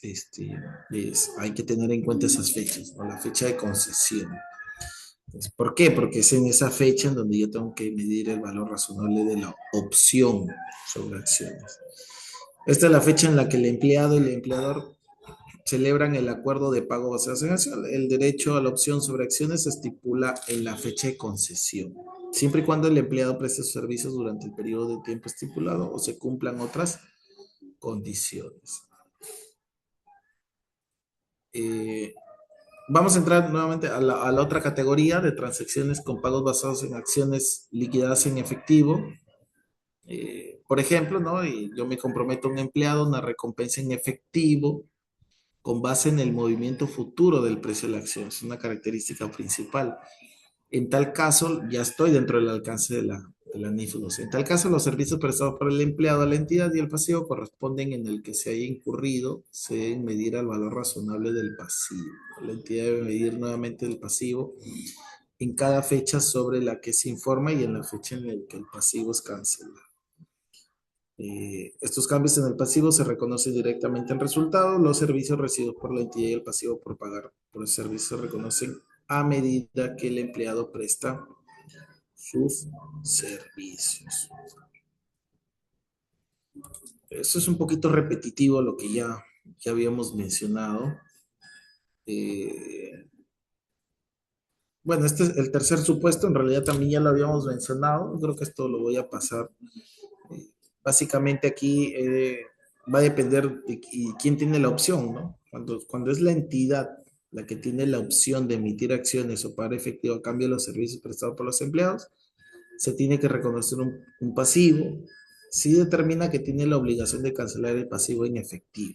hay que tener en cuenta esas fechas, ¿no? La fecha de concesión. Entonces, ¿por qué? Porque es en esa fecha en donde yo tengo que medir el valor razonable de la opción sobre acciones. Esta es la fecha en la que el empleado y el empleador celebran el acuerdo de pago basado en acciones. El derecho a la opción sobre acciones se estipula en la fecha de concesión, siempre y cuando el empleado preste sus servicios durante el periodo de tiempo estipulado o se cumplan otras condiciones. Vamos a entrar nuevamente a la otra categoría de transacciones con pagos basados en acciones liquidadas en efectivo. Por ejemplo, ¿no? Y yo me comprometo a un empleado una recompensa en efectivo con base en el movimiento futuro del precio de la acción. Es una característica principal. En tal caso, ya estoy dentro del alcance de la NIF 2. En tal caso, los servicios prestados por el empleado a la entidad y el pasivo corresponden en el que se haya incurrido, se deben medir al valor razonable del pasivo. La entidad debe medir nuevamente el pasivo en cada fecha sobre la que se informa y en la fecha en la que el pasivo es cancelado. Estos cambios en el pasivo se reconocen directamente en resultados. Los servicios recibidos por la entidad y el pasivo por pagar por el servicio se reconocen a medida que el empleado presta sus servicios. Eso es un poquito repetitivo lo que ya habíamos mencionado. Bueno, este es el tercer supuesto, en realidad también ya lo habíamos mencionado. Creo que esto lo voy a pasar. Básicamente aquí va a depender de quién tiene la opción, ¿no? Cuando es la entidad la que tiene la opción de emitir acciones o pagar efectivo a cambio de los servicios prestados por los empleados, se tiene que reconocer un pasivo si determina que tiene la obligación de cancelar el pasivo en efectivo.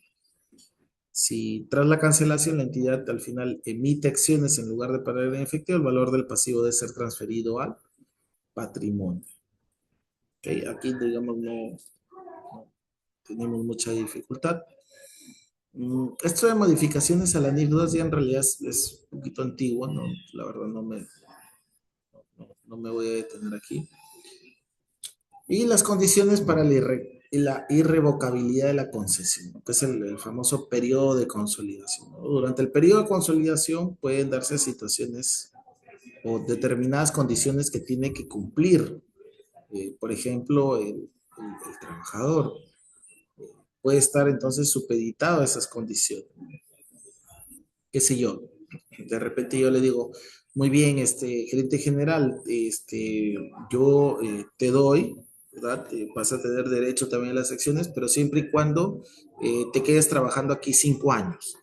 Si tras la cancelación la entidad al final emite acciones en lugar de pagar en efectivo, el valor del pasivo debe ser transferido al patrimonio. Okay, aquí, digamos, no tenemos mucha dificultad. Esto de modificaciones a la NIF 2 ya en realidad es un poquito antiguo, ¿no? La verdad no me voy a detener aquí. Y las condiciones para la irrevocabilidad de la concesión, ¿no? Que es el famoso periodo de consolidación, ¿no? Durante el periodo de consolidación pueden darse situaciones o determinadas condiciones que tiene que cumplir. Por ejemplo, el trabajador puede estar entonces supeditado a esas condiciones. Qué sé yo, de repente yo le digo, muy bien, gerente general, yo te doy, ¿verdad? Vas a tener derecho también a las acciones, pero siempre y cuando te quedes trabajando aquí 5 años,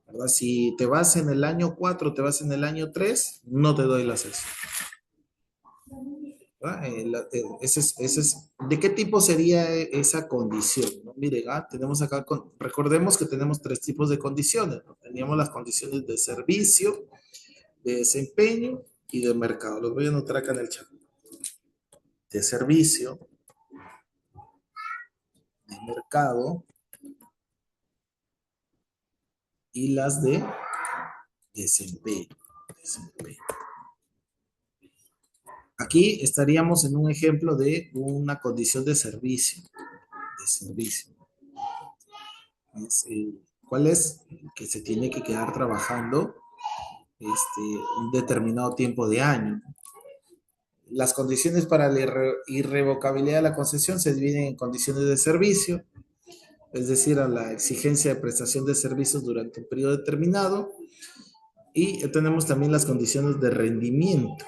¿verdad? Si te vas en el año 4, te vas en el año 3, no te doy las acciones. ¿verdad? ¿De qué tipo sería esa condición? ¿No? Miren, tenemos acá, recordemos que tenemos tres tipos de condiciones, ¿no? Teníamos las condiciones de servicio, de desempeño y de mercado. Los voy a anotar acá en el chat. De servicio, de mercado y las de desempeño. Desempeño. Aquí estaríamos en un ejemplo de una condición de servicio. De servicio. ¿Cuál es? Que se tiene que quedar trabajando un determinado tiempo de año. Las condiciones para la irrevocabilidad de la concesión se dividen en condiciones de servicio, es decir, a la exigencia de prestación de servicios durante un periodo determinado, y tenemos también las condiciones de rendimiento,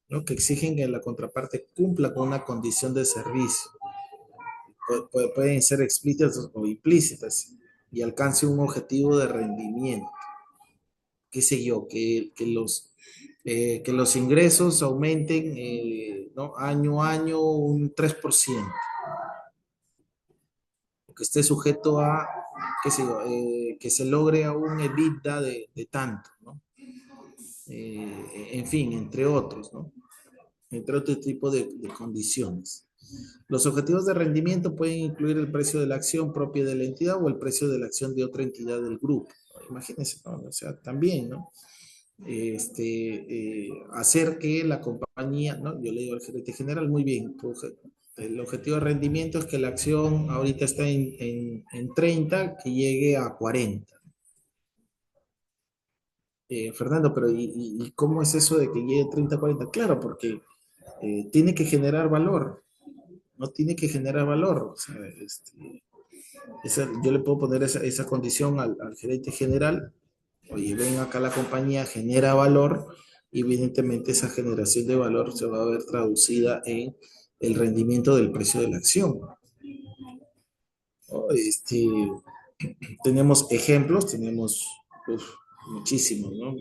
¿no? Que exigen que la contraparte cumpla con una condición de servicio. Pueden ser explícitas o implícitas y alcance un objetivo de rendimiento. Qué sé yo, que los ingresos aumenten, ¿no? Año a año un 3%, que esté sujeto a, qué sé yo, que se logre un EBITDA de tanto, ¿no? En fin, entre otros, ¿no? Entre otro tipo de condiciones. Los objetivos de rendimiento pueden incluir el precio de la acción propia de la entidad o el precio de la acción de otra entidad del grupo. Imagínense, ¿no? O sea, también, ¿no? Hacer que la compañía, ¿no? Yo le digo al gerente general, muy bien, el objetivo de rendimiento es que la acción ahorita está en 30, que llegue a 40. Fernando, pero ¿y cómo es eso de que llegue 30 a 40? Claro, porque tiene que generar valor, no tiene que generar valor. O sea, yo le puedo poner esa condición al gerente general. Oye, ven acá, la compañía genera valor y evidentemente esa generación de valor se va a ver traducida en el rendimiento del precio de la acción. ¿No? Tenemos ejemplos, tenemos muchísimos, ¿no?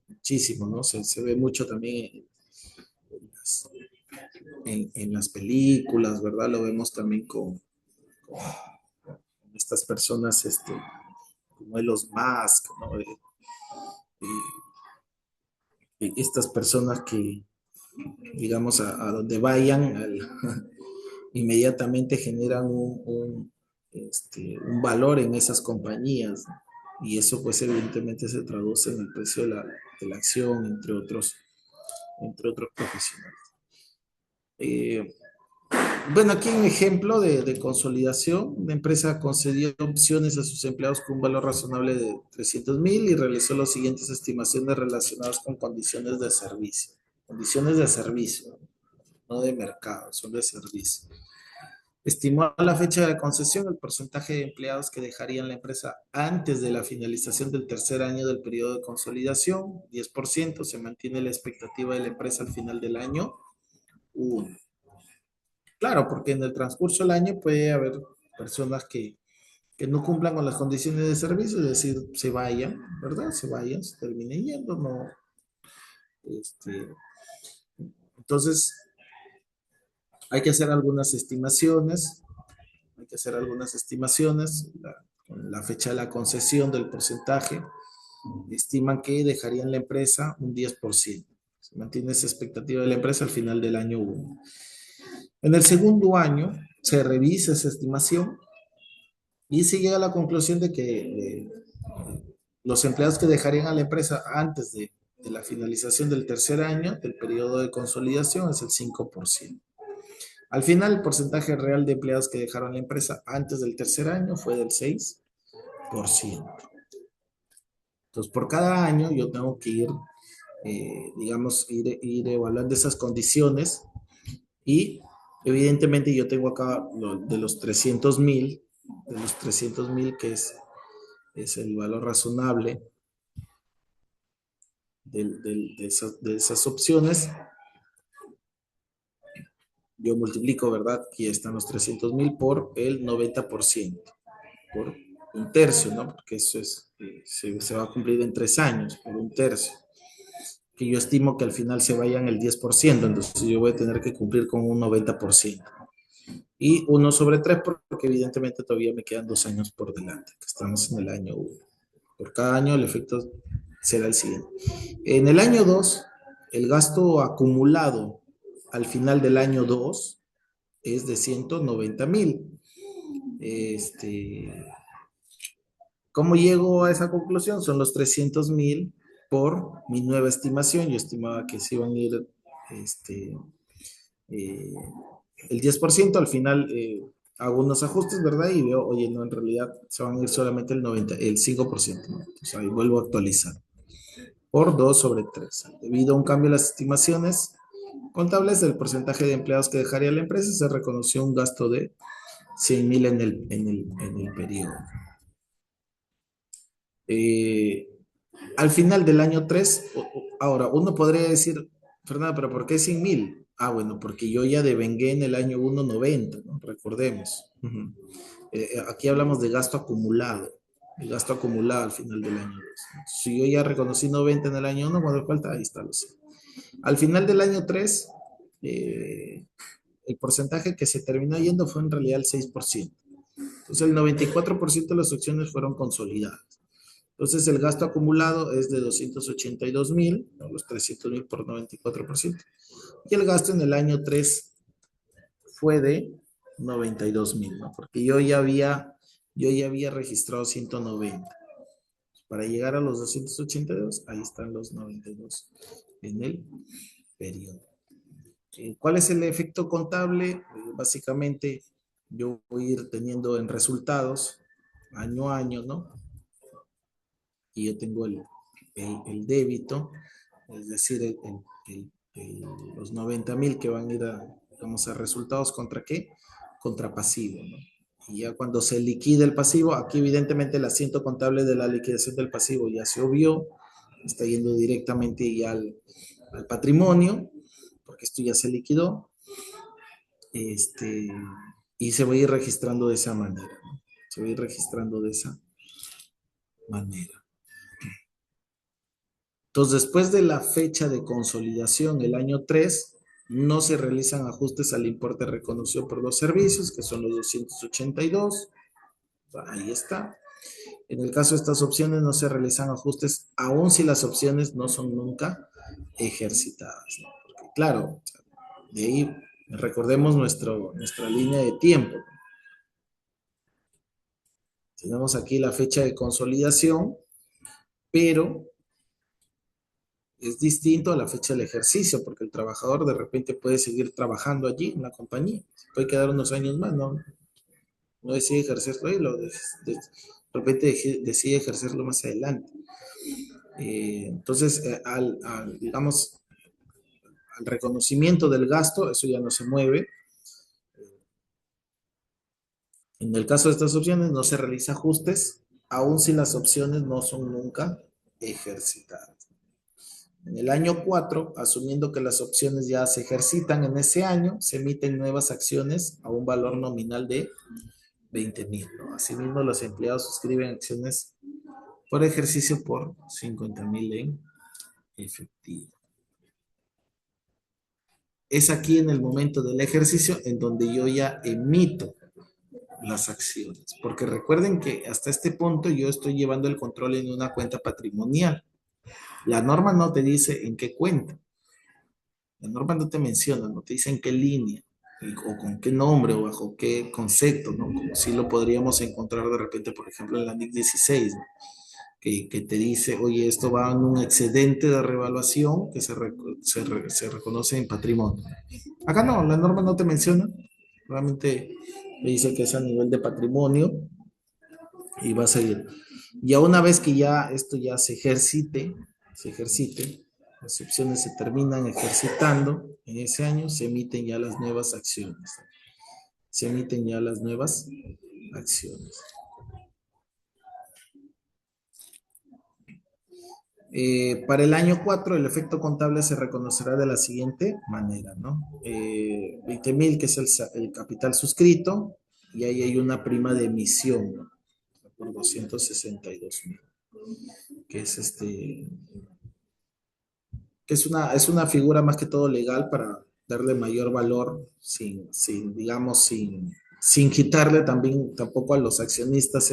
Muchísimos, ¿no? Se ve mucho también en las películas, ¿verdad? Lo vemos también con estas personas, como Elon Musk, ¿no? Estas personas que, digamos, a donde vayan, inmediatamente generan un valor en esas compañías, ¿no? Y eso pues evidentemente se traduce en el precio de la acción, entre otros profesionales. Eh, bueno, aquí un ejemplo de consolidación. Una empresa concedió opciones a sus empleados con un valor razonable de 300,000 y realizó las siguientes estimaciones relacionadas con condiciones de servicio. Condiciones de servicio, no de mercado, son de servicio. Estimó a la fecha de concesión el porcentaje de empleados que dejarían la empresa antes de la finalización del tercer año del periodo de consolidación, 10%. Se mantiene la expectativa de la empresa al final del año 1. Claro, porque en el transcurso del año puede haber personas que no cumplan con las condiciones de servicio, es decir, se vayan, ¿verdad? Se vayan, se terminen yendo, no. Este, entonces, hay que hacer algunas estimaciones, hay que hacer algunas estimaciones, con la fecha de la concesión del porcentaje, estiman que dejarían la empresa un 10%. Se mantiene esa expectativa de la empresa al final del año 1. En el segundo año se revisa esa estimación y se llega a la conclusión de que los empleados que dejarían a la empresa antes de la finalización del tercer año del periodo de consolidación es el 5%. Al final, el porcentaje real de empleados que dejaron la empresa antes del tercer año fue del 6%. Entonces, por cada año yo tengo que ir, digamos, ir evaluando esas condiciones y evidentemente yo tengo acá de los 300,000, que es el valor razonable de esas opciones. Yo multiplico, ¿verdad? Aquí están los 300,000 por el 90%, por un tercio, ¿no? Porque eso se va a cumplir en 3 años, por un tercio, que yo estimo que al final se vayan el 10%, entonces yo voy a tener que cumplir con un 90%. Y 1/3 porque evidentemente todavía me quedan 2 años por delante, que estamos en el año 1. Por cada año el efecto será el siguiente. En el año 2, el gasto acumulado al final del año 2 es de 190,000. ¿Cómo llego a esa conclusión? Son los 300,000 por mi nueva estimación. Yo estimaba que se iban a ir este, eh, el 10%. Al final hago unos ajustes, ¿verdad? Y veo, oye, no, en realidad se van a ir solamente el 5%, ¿no? Entonces ahí vuelvo a actualizar. Por 2/3. Debido a un cambio en las estimaciones contables del porcentaje de empleados que dejaría la empresa, se reconoció un gasto de 100,000 en el periodo. Eh, Al final del año 3, ahora uno podría decir, Fernando, pero ¿por qué 100,000? Bueno, porque yo ya devengué en el año 1 90, ¿no? Recordemos. Aquí hablamos de gasto acumulado, el gasto acumulado al final del año 2. Si yo ya reconocí 90 en el año 1, cuando falta, ahí está, lo sé. Al final del año 3, el porcentaje que se terminó yendo fue en realidad el 6%. Entonces el 94% de las acciones fueron consolidadas. Entonces el gasto acumulado es de 282,000, ¿no? Los 300,000 por 94%. Y el gasto en el año 3 fue de 92,000, ¿no? Porque yo ya había registrado 190. Para llegar a los 282, ahí están los 92 en el periodo. ¿Cuál es el efecto contable? Básicamente, yo voy a ir teniendo en resultados año a año, ¿no? Y yo tengo el débito, es decir, los 90,000 que van a ir vamos a resultados contra qué, contra pasivo, ¿no? Y ya cuando se liquida el pasivo, aquí evidentemente el asiento contable de la liquidación del pasivo ya se obvió, está yendo directamente ya al patrimonio, porque esto ya se liquidó, y se va a ir registrando de esa manera, ¿no? Se va a ir registrando de esa manera. Entonces, después de la fecha de consolidación, el año 3, no se realizan ajustes al importe reconocido por los servicios, que son los 282. Ahí está. En el caso de estas opciones, no se realizan ajustes, aun si las opciones no son nunca ejercitadas, ¿no? Porque, claro, de ahí recordemos nuestra línea de tiempo. Tenemos aquí la fecha de consolidación, pero es distinto a la fecha del ejercicio, porque el trabajador de repente puede seguir trabajando allí en la compañía, puede quedar unos años más, no decide ejercerlo ahí, de repente decide ejercerlo más adelante. Entonces, digamos, al reconocimiento del gasto, eso ya no se mueve. En el caso de estas opciones, no se realiza ajustes, aun si las opciones no son nunca ejercitadas. En el año 4, asumiendo que las opciones ya se ejercitan en ese año, se emiten nuevas acciones a un valor nominal de 20,000, ¿no? Asimismo, los empleados suscriben acciones por ejercicio por 50,000 en efectivo. Es aquí en el momento del ejercicio en donde yo ya emito las acciones, porque recuerden que hasta este punto yo estoy llevando el control en una cuenta patrimonial. La norma no te dice en qué cuenta. La norma no te menciona, no te dice en qué línea, o con qué nombre, o bajo qué concepto, ¿no? Como si lo podríamos encontrar de repente, por ejemplo, en la NIC 16, ¿no? Que te dice, oye, esto va en un excedente de revaluación que se reconoce en patrimonio. Acá no, la norma no te menciona, realmente me dice que es a nivel de patrimonio y va a seguir. Ya una vez que ya esto ya se ejercite, las opciones se terminan ejercitando en ese año, se emiten ya las nuevas acciones. Se emiten ya las nuevas acciones. Para el año 4, el efecto contable se reconocerá de la siguiente manera, ¿no? 20,000, que es el capital suscrito, y ahí hay una prima de emisión, ¿no? Por 262,000, que es que es una figura más que todo legal para darle mayor valor digamos, sin quitarle también tampoco a los accionistas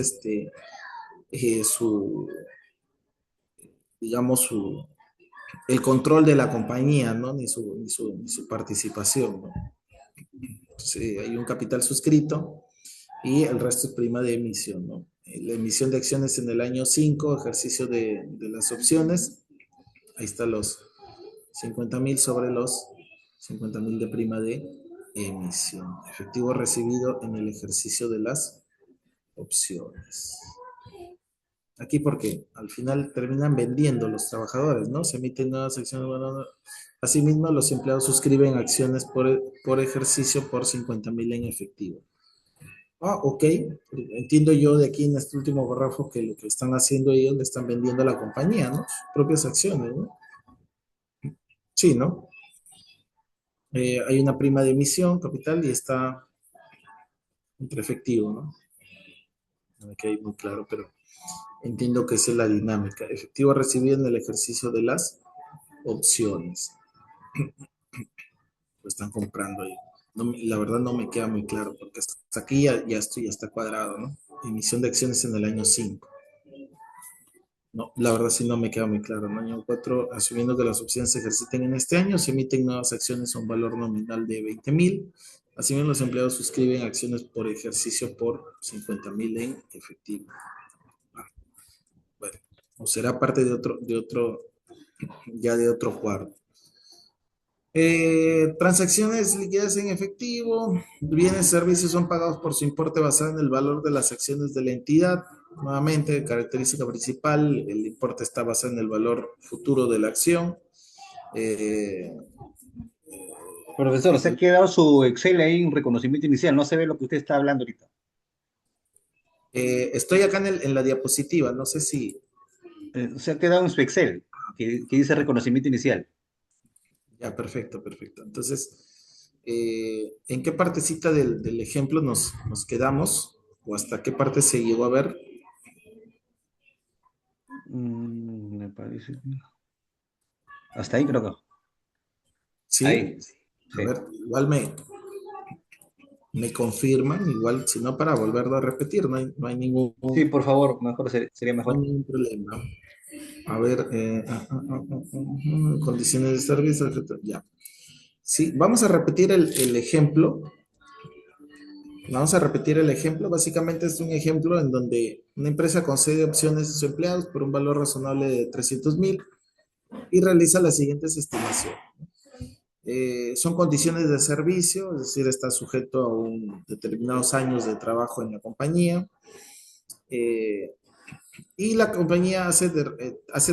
su, digamos, el control de la compañía, ¿no? Ni su participación, ¿no? Entonces, hay un capital suscrito y el resto es prima de emisión, ¿no? La emisión de acciones en el año 5, ejercicio de las opciones, ahí están los 50.000 sobre los 50.000 de prima de emisión. Efectivo recibido en el ejercicio de las opciones. Aquí porque al final terminan vendiendo los trabajadores, ¿no? Se emiten nuevas acciones. Bueno, asimismo, los empleados suscriben acciones por ejercicio por 50.000 en efectivo. Ah, ok. Entiendo yo de aquí en este último párrafo que lo que están haciendo ellos le están vendiendo a la compañía, ¿no? Sus propias acciones, ¿no? Sí, ¿no? Hay una prima de emisión, capital, y está entre efectivo, ¿no? No me queda muy claro, pero entiendo que esa es la dinámica. Efectivo recibido en el ejercicio de las opciones. Lo están comprando ahí. No, la verdad no me queda muy claro, porque hasta aquí ya está cuadrado, ¿no? Emisión de acciones en el año 5. No, la verdad sí no me queda muy claro. En el año 4, asumiendo que las opciones se ejerciten en este año, se emiten nuevas acciones a un valor nominal de 20.000. Asimismo, los empleados suscriben acciones por ejercicio por 50.000 en efectivo. Bueno, o será parte ya de otro cuarto. Transacciones líquidas en efectivo, bienes y servicios son pagados por su importe basado en el valor de las acciones de la entidad. Nuevamente, característica principal, el importe está basado en el valor futuro de la acción. Eh, Profesor, se ha quedado su Excel ahí en reconocimiento inicial, no se ve lo que usted está hablando ahorita. estoy acá en la diapositiva, no sé si... Se ha quedado en su Excel, que dice reconocimiento inicial. Ya, perfecto, perfecto. Entonces, ¿en qué partecita del ejemplo nos quedamos? ¿O hasta qué parte se llegó a ver? Me parece. Hasta ahí creo que. ¿Sí? Ahí, A sí. ver, igual me confirman, igual, si no, para volverlo a repetir, no hay ningún, Sí, por favor, mejor sería no hay mejor. ningún problema. A ver, condiciones de servicio, etcétera. Ya. Sí, vamos a repetir el ejemplo. Vamos a repetir el ejemplo. Básicamente es un ejemplo en donde una empresa concede opciones a sus empleados por un valor razonable de 300.000 y realiza las siguientes estimaciones. Son condiciones de servicio, es decir, está sujeto a determinados años de trabajo en la compañía. Eh, y la compañía hace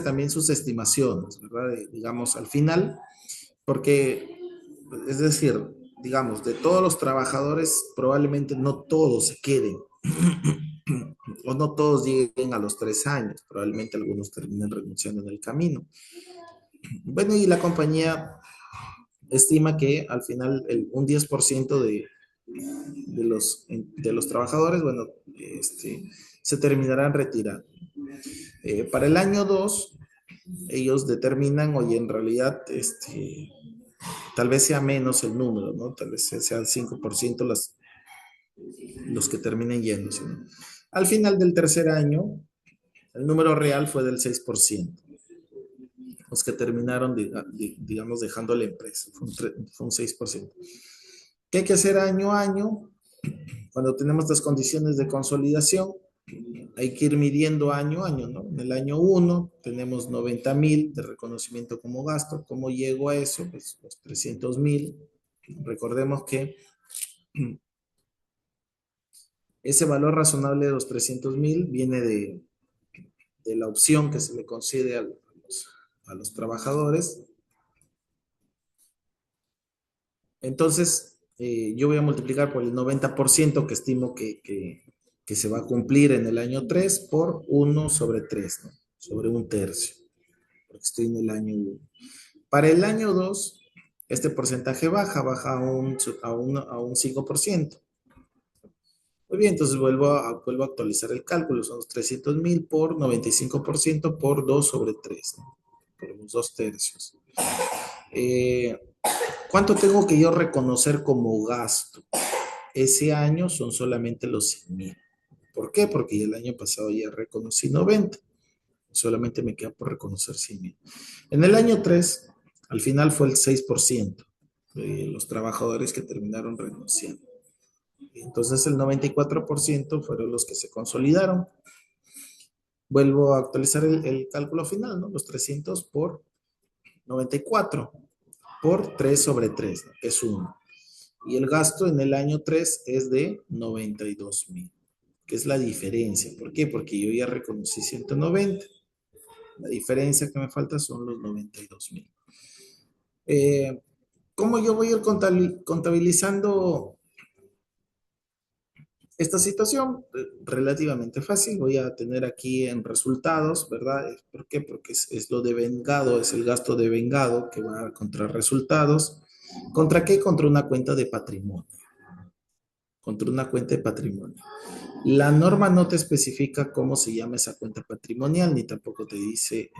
también sus estimaciones, ¿verdad? Digamos, al final, porque, es decir, digamos, de todos los trabajadores, probablemente no todos se queden, o no todos lleguen a los 3 años, probablemente algunos terminen renunciando en el camino. Bueno, y la compañía estima que al final un 10% de los trabajadores, bueno, se terminarán retirando. Para el año 2 ellos determinan, oye, en realidad, tal vez sea menos el número, ¿no? Tal vez sea el 5% los que terminen yéndose, ¿no? Al final del tercer año, el número real fue del 6%, los que terminaron, digamos, dejando la empresa, fue un 6%. ¿Qué hay que hacer año a año? Cuando tenemos las condiciones de consolidación, hay que ir midiendo año a año, ¿no? En el año 1 tenemos 90.000 de reconocimiento como gasto. ¿Cómo llego a eso? Pues los 300.000. Recordemos que ese valor razonable de los 300.000 viene de la opción que se le concede a los trabajadores. Entonces, yo voy a multiplicar por el 90% que estimo que se va a cumplir en el año 3 por 1/3, ¿no? Sobre un tercio, porque estoy en el año 1. Para el año 2, este porcentaje baja a un 5%. Muy bien, entonces vuelvo a actualizar el cálculo. Son los 300.000 por 95% por 2/3, ¿no? Por los 2 tercios. Eh, ¿Cuánto tengo que yo reconocer como gasto? Ese año son solamente los 100,000. ¿Por qué? Porque el año pasado ya reconocí 90. Solamente me queda por reconocer 100,000. En el año 3, al final fue el 6% de los trabajadores que terminaron renunciando. Entonces el 94% fueron los que se consolidaron. Vuelvo a actualizar el cálculo final, ¿no? Los 300 por 94 por 3 sobre 3, ¿no? Que es 1. Y el gasto en el año 3 es de 92,000, que es la diferencia. ¿Por qué? Porque yo ya reconocí 190. La diferencia que me falta son los 92,000. Eh, ¿Cómo yo voy a ir contabilizando esta situación? Relativamente fácil. Voy a tener aquí en resultados, ¿verdad? ¿Por qué? Porque es lo de vengado, es el gasto de vengado que va contra resultados. ¿Contra qué? Contra una cuenta de patrimonio. Contra una cuenta de patrimonio. La norma no te especifica cómo se llama esa cuenta patrimonial, ni tampoco te dice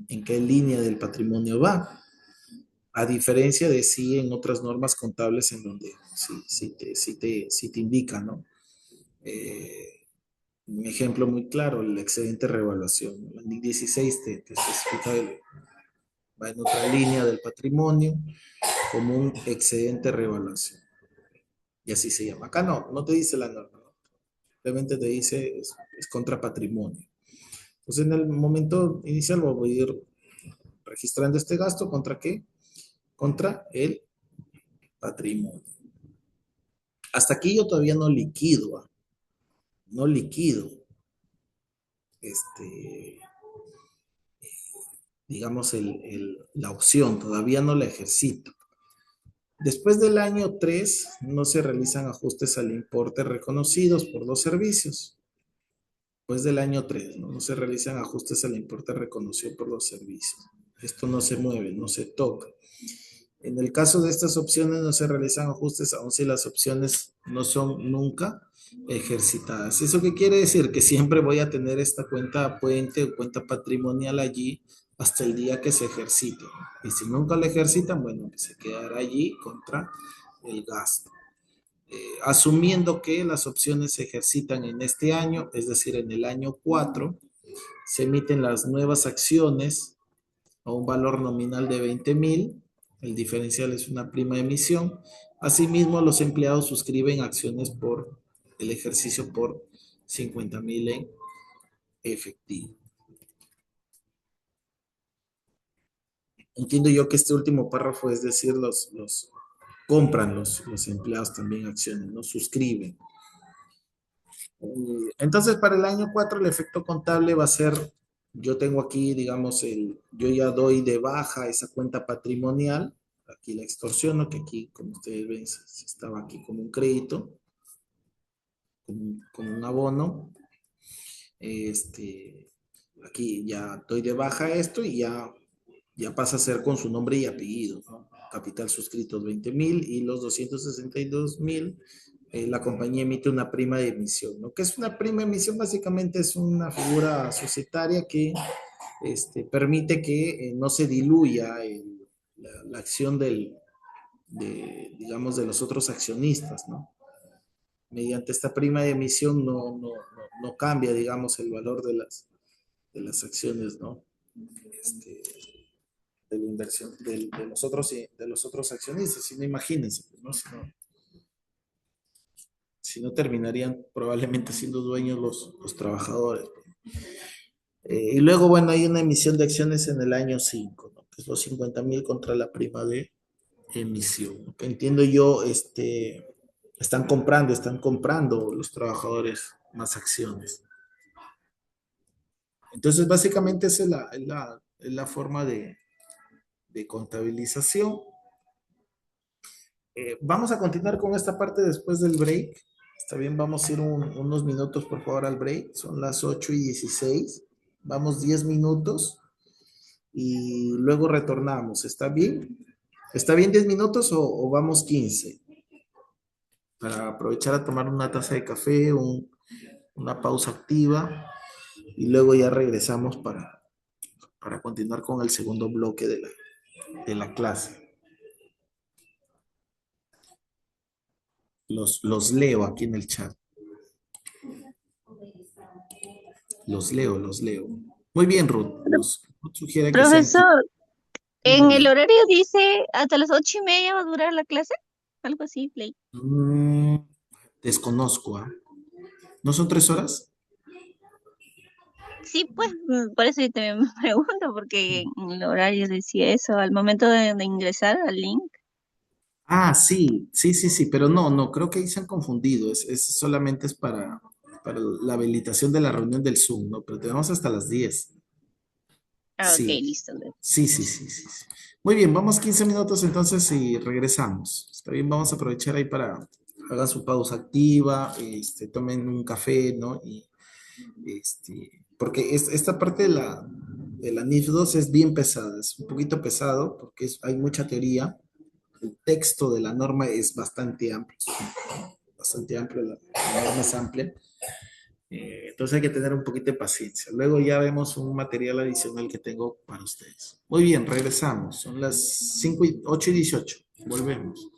en qué línea del patrimonio va. A diferencia de sí en otras normas contables en donde sí te indica, ¿no? Un ejemplo muy claro, el excedente de revaluación. La NIC 16 te especifica, va en otra línea del patrimonio como un excedente de revaluación. Y así se llama. Acá no te dice la norma, ¿no? Simplemente te dice es contra patrimonio. Entonces en el momento inicial voy a ir registrando este gasto contra qué? Contra el patrimonio. Hasta aquí yo todavía no liquido, ¿ah? No liquido, este, digamos, la opción, todavía no la ejercito. Después del año 3 no se realizan ajustes al importe reconocidos por los servicios. Después del año 3 no se realizan ajustes al importe reconocido por los servicios. Esto no se mueve, no se toca. En el caso de estas opciones no se realizan ajustes aun si las opciones no son nunca ejercitadas. ¿Eso qué quiere decir? Que siempre voy a tener esta cuenta puente o cuenta patrimonial allí hasta el día que se ejercite. Y si nunca la ejercitan, bueno, se quedará allí contra el gasto. Asumiendo que las opciones se ejercitan en este año, es decir, en el año 4, se emiten las nuevas acciones a un valor nominal de 20,000. El diferencial es una prima de emisión. Asimismo, los empleados suscriben acciones por el ejercicio por 50,000 en efectivo. Entiendo yo que este último párrafo, es decir, compran los empleados también acciones, no suscriben. Entonces, para el año 4 el efecto contable va a ser, yo tengo aquí, digamos, yo ya doy de baja esa cuenta patrimonial, aquí la extorsiono, que aquí, como ustedes ven, estaba aquí como un crédito, como un abono. Aquí ya doy de baja esto y ya pasa a ser con su nombre y apellido, ¿no? Capital suscritos 20,000 y los 262,000, la compañía emite una prima de emisión, ¿no? ¿Qué es una prima de emisión? Básicamente es una figura societaria que permite que no se diluya la acción digamos, de los otros accionistas, ¿no? Mediante esta prima de emisión no cambia, digamos, el valor de las acciones, ¿no? Este, de la inversión de los otros accionistas, si no, imagínense, pues, ¿no? Si no terminarían probablemente siendo dueños los trabajadores. Y luego, bueno, hay una emisión de acciones en el año 5, ¿no? Que es los 50,000 contra la prima de emisión, ¿no? Que entiendo yo, están comprando los trabajadores más acciones. Entonces, básicamente esa es la forma de contabilización. Vamos a continuar con esta parte después del break. Está bien, vamos a ir unos minutos, por favor, al break. Son las 8:16. Vamos 10 minutos y luego retornamos. ¿Está bien? ¿Está bien 10 minutos o vamos 15? Para aprovechar a tomar una taza de café, una pausa activa y luego ya regresamos para continuar con el segundo bloque de la de la clase. Los leo aquí en el chat. Los leo, los leo. Muy bien, Ruth. Ruth sugiere que sean Profesor, en 15 el minutos. horario dice hasta las 8:30 va a durar la clase. Algo así, Play. Mm, desconozco, ¿ah? ¿No son 3 horas? Sí, pues, por eso yo también me pregunto, porque en el horario decía eso al momento de ingresar al link. Ah, sí, sí, sí, sí, pero no, no, creo que ahí se han confundido. Solamente es para la habilitación de la reunión del Zoom, ¿no? Pero tenemos hasta las 10. Ah, ok, Sí, listo. sí, sí, sí, sí, sí. Muy bien, vamos 15 minutos entonces y regresamos. Está bien, vamos a aprovechar ahí para hagan su pausa activa, tomen un café, ¿no? Porque esta parte de la NIF 2 es bien pesada, es un poquito pesado porque hay mucha teoría. El texto de la norma es bastante amplio, la norma es amplia. Entonces hay que tener un poquito de paciencia. Luego ya vemos un material adicional que tengo para ustedes. Muy bien, regresamos. Son las 8:18. Volvemos.